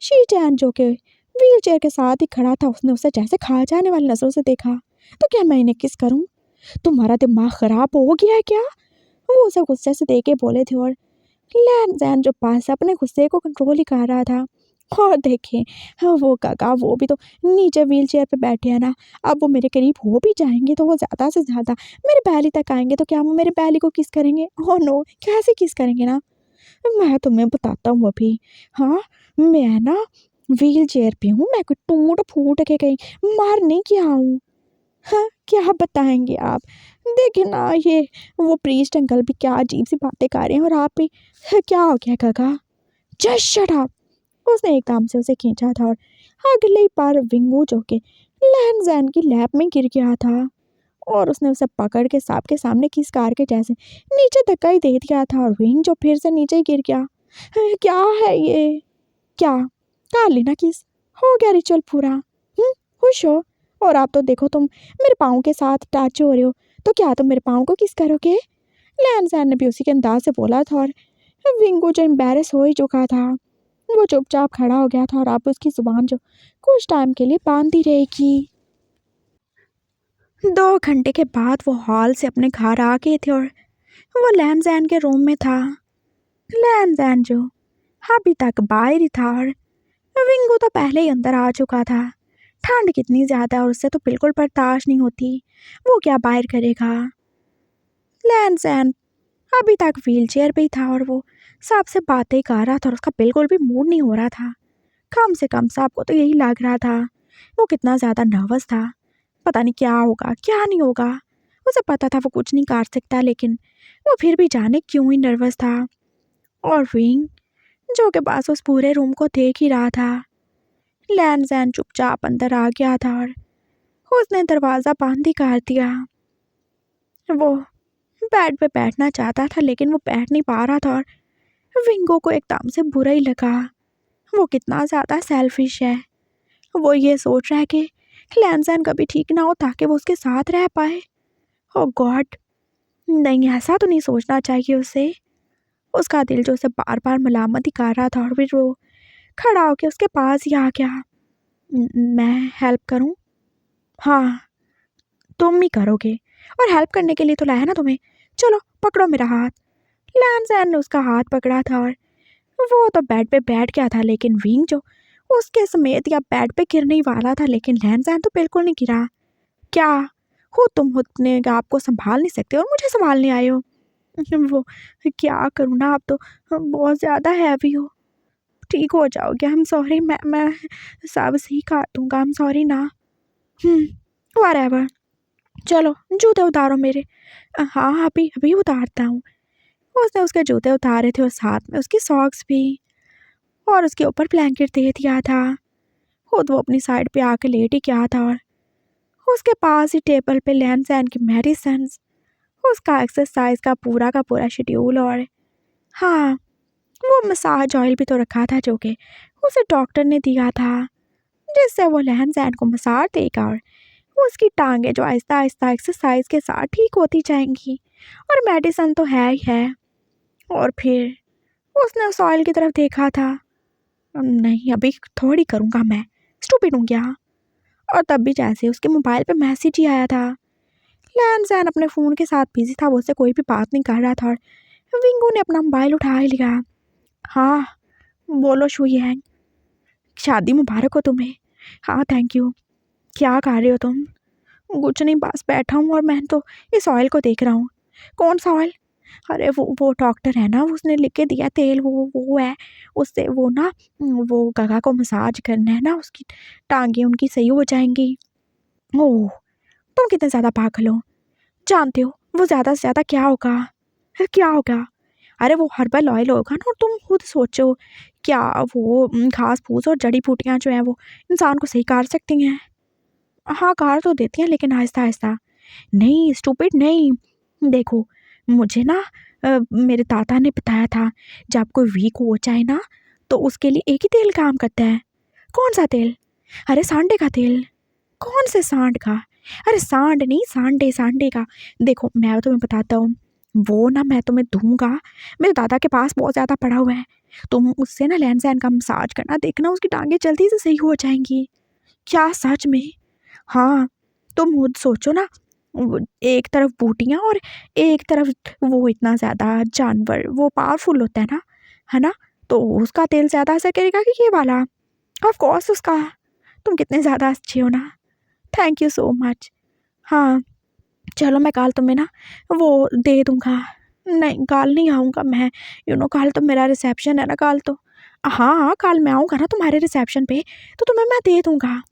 शी-चैन जो कि व्हील चेयर के साथ ही खड़ा था, उसने उसे जैसे खा जाने वाली नज़रों से देखा। तो क्या मैं इन्हें किस करूँ? तुम्हारा दिमाग ख़राब हो गया है क्या? वो उसे गुस्से से देख के बोले थे और लैन जैन जो पास अपने गुस्से को कंट्रोल ही कर रहा था। और देखें, हाँ, वो काका वो भी तो नीचे व्हील चेयर पे बैठे हैं ना। अब वो मेरे करीब हो भी जाएंगे तो वो ज़्यादा से ज़्यादा मेरे बैली तक आएंगे तो क्या वो मेरे बैली को किस करेंगे? ओह नो, कैसे किस करेंगे ना? मैं तुम्हें बताता हूँ अभी। हाँ, मैं ना व्हील चेयर पे हूँ, मैं कोई टूट फूट के कहीं मार नहीं किया हूँ। हाँ, क्या बताएंगे आप? देखिए ना, ये वो प्रीस्ट अंकल भी क्या अजीब सी बातें कर रहे हैं और आप भी। क्या हो गया काका? Just shut up. उसने एकदम से उसे खींचा था और अगले ही पार विंगू जो के लैन जैन की लैप में गिर गया था और उसने उसे पकड़ के सांप के सामने किस कार के जैसे नीचे धक्का ही दे दिया था और विंग जो फिर से नीचे ही गिर गया। क्या है ये? क्या कर लेना किस? हो गया रिचुअल पूरा? खुश हो? और आप तो देखो, तुम मेरे पाँव के साथ टच हो रहे हो, तो क्या तुम मेरे पाँव को किस करोगे? लैन जैन ने भी उसी के अंदाज से बोला था और विंगू जो एम्बेरस हो ही चुका था, वो चुपचाप खड़ा हो गया था और अब उसकी जुबान जो कुछ टाइम के लिए बांधी रहेगी। 2 घंटे के बाद वो हॉल से अपने घर आ गए थे और वो लैन जैन के रूम में था। लैन जैन जो अभी तक बाहर ही था और विंगू तो पहले ही अंदर आ चुका था। ठंड कितनी ज़्यादा और उससे तो बिल्कुल बर्दाश्त नहीं होती, वो क्या बाहर करेगा? लैन जैन अभी तक व्हील चेयर पे ही था और वो सबसे बातें कर रहा था और उसका बिल्कुल भी मूड नहीं हो रहा था। कम से कम सबको तो यही लग रहा था। वो कितना ज़्यादा नर्वस था, पता नहीं क्या होगा क्या नहीं होगा। उसे पता था वो कुछ नहीं कर सकता, लेकिन वो फिर भी जाने क्यों ही नर्वस था। और विंग जो के पास उस पूरे रूम को देख ही रहा था। लैन जैन चुपचाप अंदर आ गया था और उसने दरवाज़ा बंद ही कर दिया। वो बेड पे बैठना चाहता था लेकिन वो बैठ नहीं पा रहा था और विंगो को एकदम से बुरा ही लगा। वो कितना ज़्यादा सेल्फिश है। वो ये सोच रहा है कि लैन कभी ठीक ना हो ताकि वो उसके साथ रह पाए। ओह गॉड, नहीं, ऐसा तो नहीं सोचना चाहिए उसे। उसका दिल जो उसे बार बार मलामत ही कर रहा था और फिर वो खड़ा होकर उसके पास ही आ गया। मैं हेल्प करूं? हाँ, तुम ही करोगे और हेल्प करने के लिए तो लाया ना तुम्हें। चलो पकड़ो मेरा हाथ। लैन ने उसका हाथ पकड़ा था और वो तो बेड पे बैठ गया था, लेकिन विंग जो उसके समेत या बेड पे गिरने ही वाला था, लेकिन लैन तो बिल्कुल नहीं गिरा। क्या हो तुम अपने आप को संभाल नहीं सकते और मुझे संभालने आए हो? वो क्या करूँ ना, आप तो बहुत ज़्यादा हैवी हो। ठीक हो जाओगे? आई एम सॉरी, मैं सब सही कर दूँगा, आई एम सॉरी ना। व्हाटएवर। चलो जूते उतारो मेरे। हाँ, अभी अभी उतारता हूँ। उसने उसके जूते उतारे थे और साथ में उसकी सॉक्स भी, और उसके ऊपर ब्लैंकेट दे दिया था। खुद वो अपनी साइड पे आके लेट ही गया था और उसके पास ही टेबल पे लैन सैन की मेडिसिन, उसका एक्सरसाइज का पूरा शेड्यूल और हाँ, वो मसाज ऑयल भी तो रखा था जो कि उसे डॉक्टर ने दिया था, जिससे वो लैन सैन को मसाज देगा और उसकी टांगें जो आहिस्ता आहिस्ता एक्सरसाइज के साथ ठीक होती जाएंगी। और मेडिसिन तो है ही है। और फिर उसने उस ऑयल की तरफ देखा था। नहीं, अभी थोड़ी करूँगा मैं, स्टूपिड हूँ क्या? और तब भी जैसे उसके मोबाइल पे मैसेज ही आया था। लैन सैन अपने फ़ोन के साथ बिजी था, वो उससे कोई भी बात नहीं कर रहा था और विंगू ने अपना मोबाइल उठा ही लिया। हाँ, बोलो शुयैंग, शादी मुबारक हो तुम्हें। हाँ थैंक यू। क्या कर रहे हो तुम? कुछ नहीं, बस बैठा हूँ और मैं तो इस ऑयल को देख रहा हूँ। कौन सा ऑयल? अरे वो डॉक्टर है ना, उसने लिख के दिया तेल, वो है। उससे वो ना, वो गगा को मसाज करना है ना, उसकी टांगें उनकी सही हो जाएंगी। ओह, तुम कितने ज़्यादा पागल हो। जानते हो वो ज़्यादा से ज़्यादा क्या होगा? क्या होगा? अरे वो हर्बल ऑयल होगा ना, और तुम खुद सोचो, क्या वो घास फूस और जड़ी बूटियाँ जो हैं वो इंसान को सही कर सकती हैं? हाँ, कार तो देती हैं लेकिन आहिस्ता-आहिस्ता। नहीं स्टूपिड नहीं। देखो, मुझे ना मेरे दादा ने बताया था, जब कोई वीक हो जाए ना तो उसके लिए एक ही तेल काम करता है। कौन-सा तेल? अरे सांडे का तेल। कौन से सांड का? अरे सांड नहीं, सांडे, सांडे का। देखो मैं तुम्हें बताता हूँ, वो ना मैं तुम्हें दूँगा, मेरे दादा के पास बहुत ज़्यादा पड़ा हुआ है। तुम उससे ना लैन-सैन का मसाज करना, देखना उसकी टाँगें जल्दी से सही हो जाएँगी। क्या सच में? हाँ, तुम खुद सोचो ना, एक तरफ बूटियाँ और एक तरफ वो इतना ज़्यादा जानवर, वो पावरफुल होता है ना? तो उसका तेल ज़्यादा असर करेगा कि ये वाला? ऑफ कोर्स उसका। तुम कितने ज़्यादा अच्छे हो ना। Thank you so much. हाँ, चलो मैं कल तुम्हें ना वो दे दूँगा। नहीं, कल नहीं आऊँगा मैं, कल तो मेरा रिसेप्शन है ना कल तो। हाँ, कल मैं आऊँगा ना तुम्हारे रिसेप्शन पे, तो तुम्हें मैं दे दूँगा।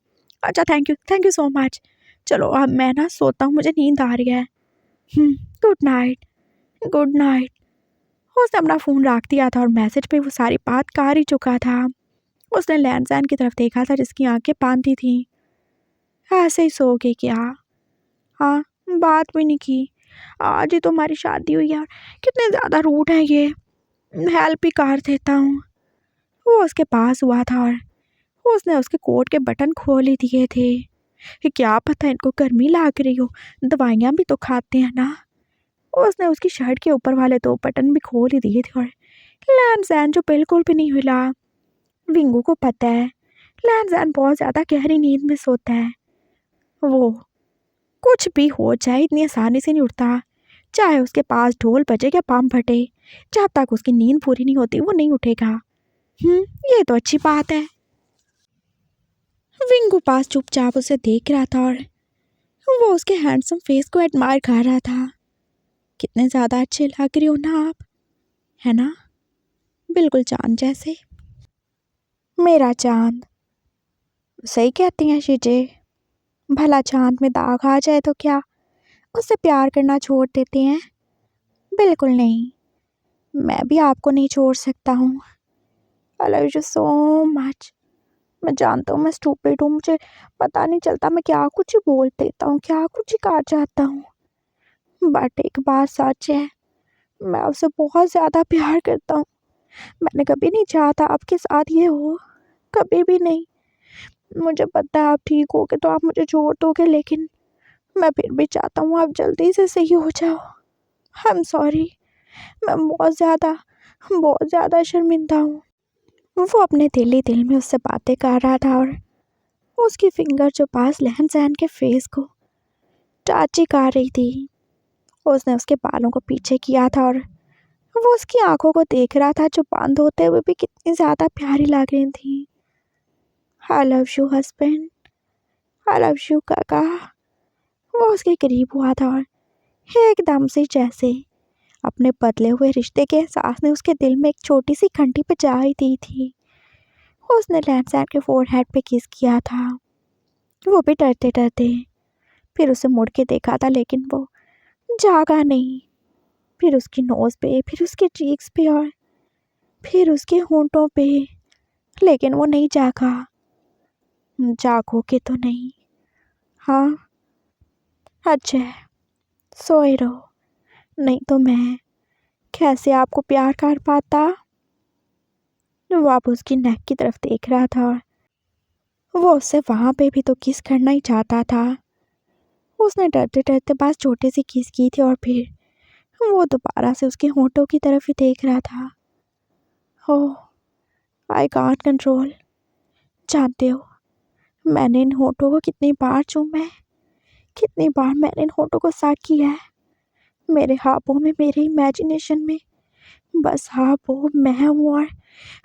अच्छा, थैंक यू सो मच। चलो अब मैं ना सोता हूँ, मुझे नींद आ रही है। Good night, good night. उसने अपना फ़ोन रख दिया था और मैसेज पे वो सारी बात कर ही चुका था। उसने लैंडलाइन की तरफ देखा था जिसकी आंखें बांधी थीं। ऐसे ही सो गई क्या? हाँ, बात भी नहीं की। आज ही तो हमारी शादी हुई यार, कितने ज़्यादा रूड है ये। हेल्प ही कर देता हूँ। वो उसके पास हुआ था और उसने उसके कोट के बटन खोल ही दिए थे। ये क्या पता इनको गर्मी लग रही हो, दवाइयाँ भी तो खाते हैं ना। उसने उसकी शर्ट के ऊपर वाले 2 बटन भी खोल ही दिए थे और लैंडसैन जो बिल्कुल भी नहीं हिला। विंगू को पता है लैंडसैन बहुत ज़्यादा गहरी नींद में सोता है। वो कुछ भी हो जाए इतनी आसानी से नहीं उठता, चाहे उसके पास ढोल बजे या बम फटे। जब तक उसकी नींद पूरी नहीं होती वो नहीं उठेगा। ये तो अच्छी बात है। विंगू पास चुपचाप उसे देख रहा था और वो उसके हैंडसम फेस को एडमायर कर रहा था। कितने ज़्यादा अच्छे लग रही हो ना आप, है ना? बिल्कुल चांद जैसे। मेरा चांद। सही कहती हैं शीजे। भला चांद में दाग आ जाए तो क्या उससे प्यार करना छोड़ देते हैं? बिल्कुल नहीं। मैं भी आपको नहीं छोड़ सकता हूँ। I love you so much. मैं जानता हूँ मैं स्टूपिड हूँ, मुझे पता नहीं चलता, मैं क्या कुछ ही बोल देता हूँ, क्या कुछ ही कहा जाता हूँ। बट एक बात सच है, मैं आपसे बहुत ज़्यादा प्यार करता हूँ। मैंने कभी नहीं चाहता आपके साथ ये हो, कभी भी नहीं। मुझे पता है आप ठीक होगे तो आप मुझे छोड़ दोगे, लेकिन मैं फिर भी चाहता हूँ आप जल्दी से सही हो जाओ। आई एम सॉरी, मैं बहुत ज़्यादा शर्मिंदा हूँ। वो अपने दिल ही दिल में उससे बातें कर रहा था और उसकी फिंगर जो पास लहन सहन के फेस को टाची कर रही थी। उसने उसके बालों को पीछे किया था और वो उसकी आंखों को देख रहा था जो बंद होते हुए भी कितनी ज़्यादा प्यारी लग रही थी। I love you husband, I love you काका। वो उसके करीब हुआ था और एकदम से जैसे अपने बदले हुए रिश्ते के एहसास ने उसके दिल में एक छोटी सी घंटी बजाई दी थी। उसने लैंडसैन के फोरहेड पे किस किया था, वो भी डरते डरते। फिर उसे मुड़ के देखा था लेकिन वो जागा नहीं। फिर उसकी नोज़ पे, फिर उसके चीक्स पे और फिर उसके होंठों पे, लेकिन वो नहीं जागा। जागोगे तो नहीं? हाँ, अच्छा है, सोए रहो, नहीं तो मैं कैसे आपको प्यार कर पाता। वो आप उसकी नेक की तरफ देख रहा था और वो उससे वहाँ पे भी तो किस करना ही चाहता था। उसने डरते डरते बस छोटी सी किस की थी और फिर वो दोबारा से उसके होंठों की तरफ ही देख रहा था। ओह, आई कांट कंट्रोल। जानते हो मैंने इन होंठों को कितनी बार चूमा है, कितनी बार मैंने इन होंठों को साफ किया है। मेरे ख्वाबों में, मेरे इमेजिनेशन में बस हाँ वो मैं हूँ और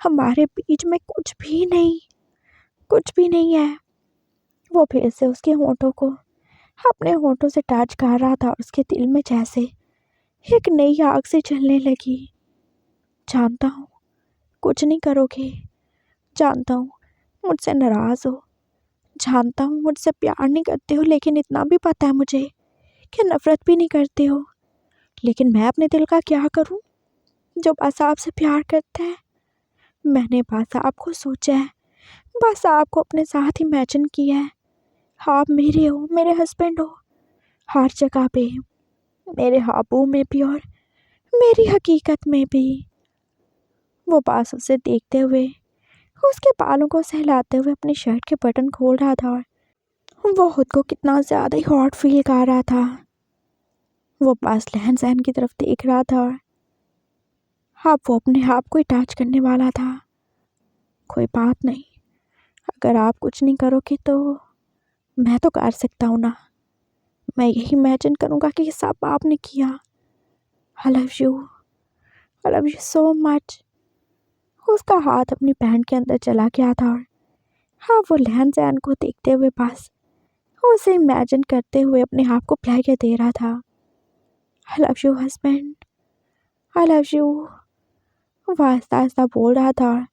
हमारे बीच में कुछ भी नहीं है। वो फिर से उसके होंठों को अपने होंठों से टच कर रहा था और उसके दिल में जैसे एक नई आग से जलने लगी। जानता हूँ कुछ नहीं करोगे, जानता हूँ मुझसे नाराज़ हो, जानता हूँ मुझसे प्यार नहीं करते हो, लेकिन इतना भी पता है मुझे कि नफ़रत भी नहीं करते हो। लेकिन मैं अपने दिल का क्या करूँ जो बस आपसे प्यार करता है। मैंने बस आपको सोचा है, बस आपको अपने साथ इमेजिन किया है। आप मेरे हो, मेरे हस्बैंड हो, हर जगह पे, मेरे ख्वाबों में भी और मेरी हकीकत में भी। वो पास उसे देखते हुए उसके बालों को सहलाते हुए अपनी शर्ट के बटन खोल रहा था और वो खुद को कितना ज़्यादा ही हॉट फील कर रहा था। वो पास लहन सहन की तरफ देख रहा था और अब वो अपने आप को ही टच करने वाला था। कोई बात नहीं, अगर आप कुछ नहीं करोगे तो मैं तो कर सकता हूँ ना, मैं यही इमेजिन करूँगा कि ये सब आपने किया। I love you so much. उसका हाथ अपनी पैंट के अंदर चला गया था और हाँ, वो लहन जैन को देखते हुए बस उसे इमेजिन करते हुए अपने आप को प्यार दे रहा था। I love you husband, I love you, वो आहिस्ता आहिस्ता बोल रहा था।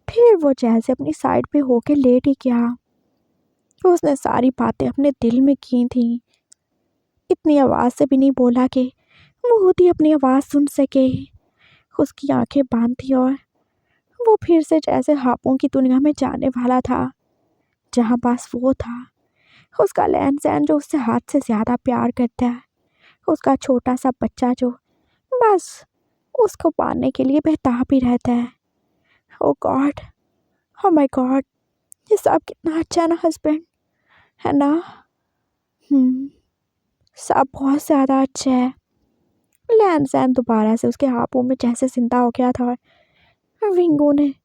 फिर वो जैसे अपनी साइड पे होके लेट ही गया। उसने सारी बातें अपने दिल में की थी, इतनी आवाज़ से भी नहीं बोला कि मुँह ही अपनी आवाज़ सुन सके। उसकी आंखें बंद थी और वो फिर से जैसे ख्वाबों की दुनिया में जाने वाला था, जहाँ बस वो था, उसका लैन सैन जो उससे हाथ से ज़्यादा प्यार करता है, उसका छोटा सा बच्चा जो बस उसको पाने के लिए बेताब ही रहता है। ओ गॉड, ओ माय गॉड, ये सब कितना अच्छा है ना हस्बैंड, है ना? सब बहुत ज़्यादा अच्छा है। लैन सैन दोबारा से उसके हाथों में जैसे जिंदा हो गया था और विंगू ने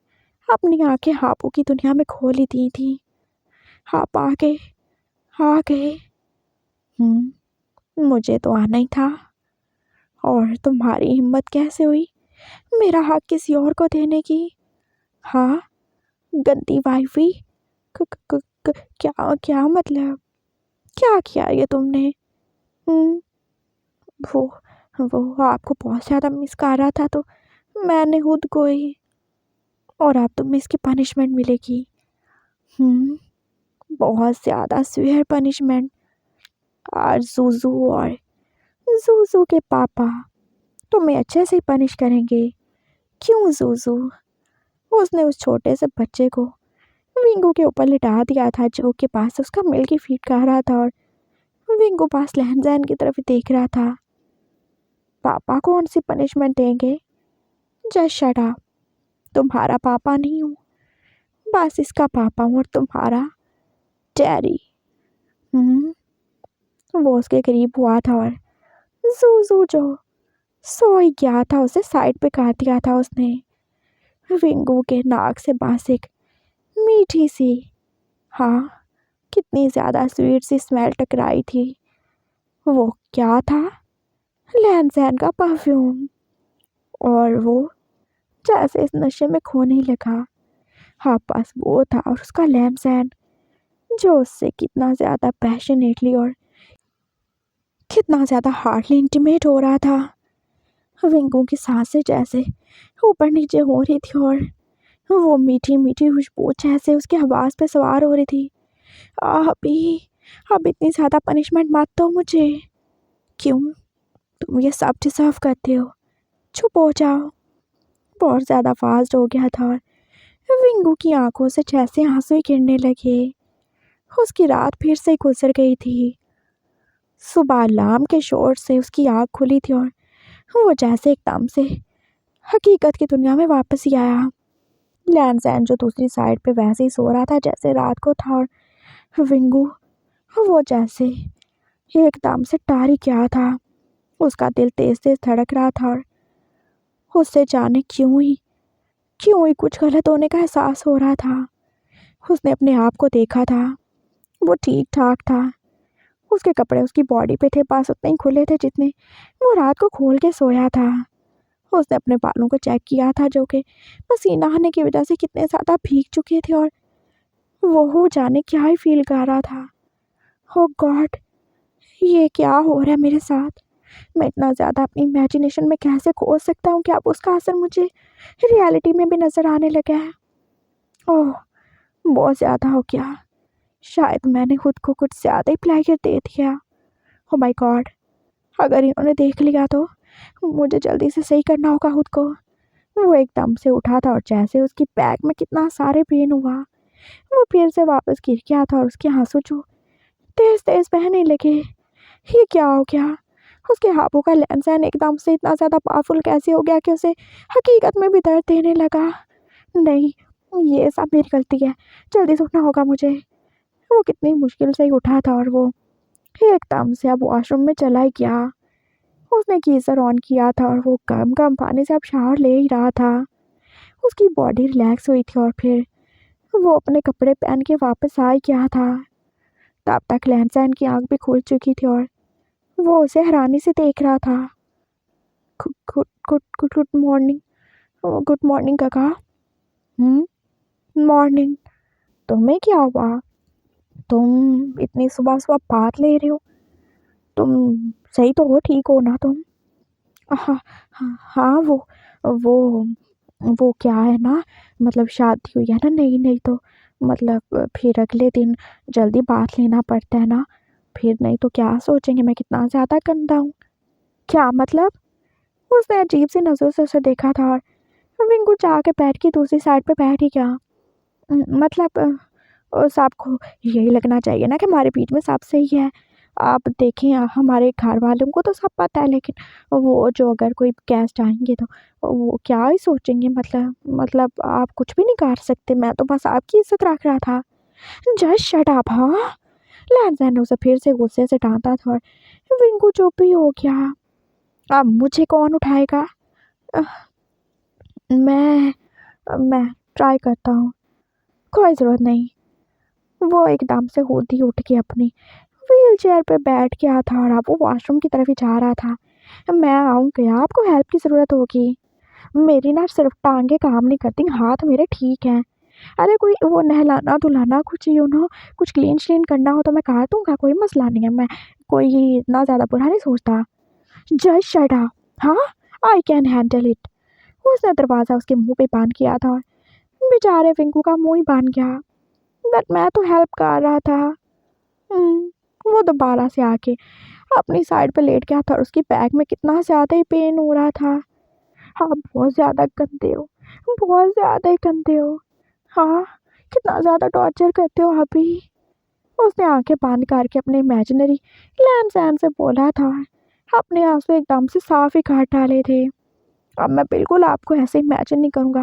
अपनी आंखें हाथों की दुनिया में खोल ही दी थी। आप आ गए। मुझे तो आना ही था। और तुम्हारी हिम्मत कैसे हुई मेरा हक किसी और को देने की? हाँ, गंदी वाइफी। क्या क्या मतलब, क्या किया ये तुमने? हम्म, वो वो आपको बहुत ज़्यादा मिस कर रहा था तो मैंने खुद को ही, और अब तुम्हें इसकी पनिशमेंट मिलेगी। बहुत ज़्यादा सीवियर पनिशमेंट। और जूजू के पापा तुम्हें अच्छे से पनिश करेंगे। क्यों जूजू? उसने उस छोटे से बच्चे को विंगू के ऊपर लिटा दिया था, जो के पास उसका मिल्की फीड खा रहा था और विंगू पास लहन जैन की तरफ देख रहा था। पापा कौन सी पनिशमेंट देंगे? Just shut up. तुम्हारा पापा नहीं हूँ, बस इसका पापा हूँ और तुम्हारा डैडी। वो उसके करीब हुआ था और जूजू जो सो ही गया था उसे साइड पे कर दिया था उसने। विंगू के नाक से बस एक मीठी सी, हाँ, कितनी ज़्यादा स्वीट सी स्मेल टकराई थी। वो क्या था? लैन सैन का परफ्यूम। और वो जैसे इस नशे में खोने लगा। हाँ, बस वो था और उसका लैन सैन जो उससे कितना ज़्यादा पैशनेटली और कितना ज़्यादा हार्डली इंटीमेट हो रहा था। विंगू की सांसें जैसे ऊपर नीचे हो रही थी और वो मीठी मीठी खुशबू जैसे उसकी आवाज़ पे सवार हो रही थी। अभी अब इतनी ज़्यादा पनिशमेंट मत दो मुझे। क्यों? तुम ये सब डिजर्व करते हो, चुप हो जाओ। बहुत ज़्यादा फास्ट हो गया था और विंगू की आंखों से जैसे आंसू ही गिरने लगे। उसकी रात फिर से गुजर गई थी। सुबह अलार्म के शोर से उसकी आँख खुली थी और वो जैसे एकदम से हकीकत की दुनिया में वापस ही आया। लैन सैन जो दूसरी साइड पे वैसे ही सो रहा था जैसे रात को था और विंगू वो जैसे एकदम से टारी क्या था। उसका दिल तेज तेज धड़क रहा था और उससे जाने क्यों ही कुछ गलत होने का एहसास हो रहा था। उसने अपने आप को देखा था, वो ठीक ठाक था। उसके कपड़े उसकी बॉडी पे थे, बस उतने ही खुले थे जितने वो रात को खोल के सोया था। उसने अपने बालों को चेक किया था जो कि पसीना आने की वजह से कितने ज़्यादा भीग चुके थे और वो हो जाने क्या ही फील कर रहा था। ओ गॉड, ये क्या हो रहा है मेरे साथ? मैं इतना ज़्यादा अपनी इमेजिनेशन में कैसे खो सकता हूँ कि अब उसका असर मुझे रियलिटी में भी नज़र आने लगा है। ओह, बहुत ज़्यादा हो गया। शायद मैंने खुद को कुछ ज़्यादा ही प्लेजर दे दिया। ओ माय गॉड, अगर इन्होंने देख लिया तो मुझे जल्दी से सही करना होगा खुद को। वो एकदम से उठा था और जैसे उसकी बैग में कितना सारे पेन हुआ, वो फिर से वापस गिर गया था और उसके आंसू जो तेज तेज बहने लगे। ये क्या हो गया? उसके हाथों का लहन एकदम से इतना ज़्यादा पावरफुल कैसे हो गया कि उसे हकीकत में भी दर्द देने लगा? नहीं, ये सब मेरी गलती है, जल्दी से उठना होगा मुझे। वो कितनी मुश्किल से ही उठा था और वो एकदम से अब वॉशरूम में चला ही गया। उसने गीज़र ऑन किया था और वो गर्म गर्म पानी से अब शावर ले ही रहा था। उसकी बॉडी रिलैक्स हुई थी और फिर वो अपने कपड़े पहन के वापस आ ही गया था। तब तक लैंसैन की आंख भी खुल चुकी थी और वो उसे हैरानी से देख रहा था। Good good good good good morning. Good morning काका। मॉर्निंग। तुम्हें क्या हुआ? तुम इतनी सुबह सुबह बात ले रहे हो? तुम सही तो हो, ठीक हो ना तुम? हाँ हाँ हाँ, वो वो क्या है ना, मतलब शादी हुई है ना, नहीं नहीं तो मतलब फिर अगले दिन जल्दी बात लेना पड़ता है ना, फिर नहीं तो क्या सोचेंगे मैं कितना ज़्यादा गंदा हूँ। क्या मतलब? उसने अजीब सी नज़रों से उसे देखा था और विंकू जाके बेड की दूसरी साइड पे बैठ ही गया। मतलब सबको यही लगना चाहिए ना कि हमारे बीच में सब सही है। आप देखें, हमारे घर वालों को तो सब पता है, लेकिन वो जो अगर कोई गेस्ट आएंगे तो वो क्या ही सोचेंगे। मतलब आप कुछ भी नहीं कर सकते, मैं तो बस आपकी इज्जत रख रहा था। Just shut up. हाँ, लैंसैन ने उसे फिर से गुस्से से डांटा था और विंकू चुप ही हो गया। अब मुझे कौन उठाएगा? अ, मैं मैं ट्राई करता हूँ। कोई ज़रूरत नहीं। वो एकदम से खुद ही उठ के अपनी व्हील चेयर पे बैठ गया था और अब वो वॉशरूम की तरफ ही जा रहा था। मैं आऊँगी, आपको हेल्प की ज़रूरत होगी। मेरी ना सिर्फ टांगे काम नहीं करती, हाथ मेरे ठीक हैं। अरे कोई वो नहलाना धुलाना कुछ कुछ क्लीन श्लीन करना हो तो मैं कर दूँगा, कोई मसला नहीं है। मैं कोई इतना ज़्यादा बुरा नहीं सोचता। Just shut up. हाँ, आई कैन हैंडल इट। उसने दरवाज़ा उसके मुंह पे बंद किया था और बेचारे विंकू का मुंह ही बन गया। बट मैं तो हेल्प कर रहा था। वो दोबारा से आके अपनी साइड पे लेट गया था और उसकी बैक में कितना ज़्यादा ही पेन हो रहा था। हाँ, बहुत ज़्यादा गंदे हो, बहुत ज़्यादा ही गंदे हो। हाँ, कितना ज़्यादा टॉर्चर करते हो अभी। उसने आंखें बंद करके अपने इमेजिनरी लैंड से बोला था। अपने आंसू एकदम से साफ ही काट डाले थे। अब मैं बिल्कुल आपको ऐसे इमेजिन नहीं करूँगा।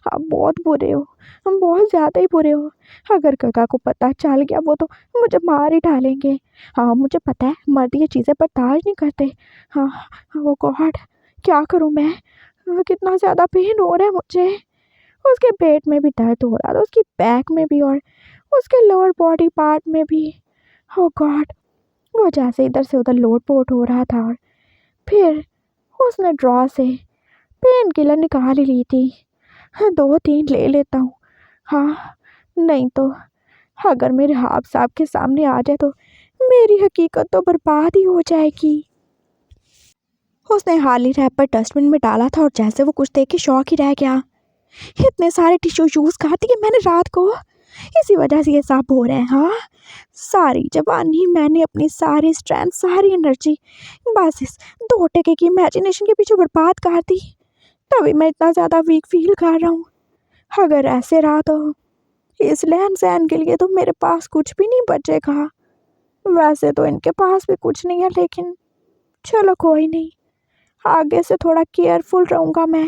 आप बहुत बुरे हो, हम बहुत ज़्यादा ही बुरे हो। अगर काका को पता चल गया वो तो मुझे मार ही डालेंगे। हाँ, मुझे पता है मर्द ये चीज़ें बर्दाश्त नहीं करते। हाँ, वो गॉड, क्या करूँ मैं? कितना ज़्यादा पेन हो रहा है मुझे। उसके पेट में भी दर्द हो रहा था, उसकी बैक में भी और उसके लोअर बॉडी पार्ट में भी। ओ गॉड, वो जैसे इधर से उधर लोट पोट हो रहा था और फिर उसने ड्रॉ से पेन किलर निकाल ही ली थी। हाँ, 2-3 ले लेता हूँ। हाँ, नहीं तो अगर मेरे हाथ साहब के सामने आ जाए तो मेरी हकीकत तो बर्बाद ही हो जाएगी। उसने हाल ही रैपर डस्टबिन में डाला था और जैसे वो कुछ देख के शौक ही रह गया। इतने सारे टिश्यू यूज़ कर दिए मैंने रात को, इसी वजह से ये सब हो रहे हैं। हाँ, सारी जवानी मैंने अपनी सारी स्ट्रेंथ सारी एनर्जी बस इस 2 टके की इमेजिनेशन के पीछे बर्बाद कर दी। तभी मैं इतना ज़्यादा वीक फील कर रहा हूँ। अगर ऐसे रहा तो इस लैंड के लिए तो मेरे पास कुछ भी नहीं बचेगा। वैसे तो इनके पास भी कुछ नहीं है, लेकिन चलो कोई नहीं, आगे से थोड़ा केयरफुल रहूँगा मैं।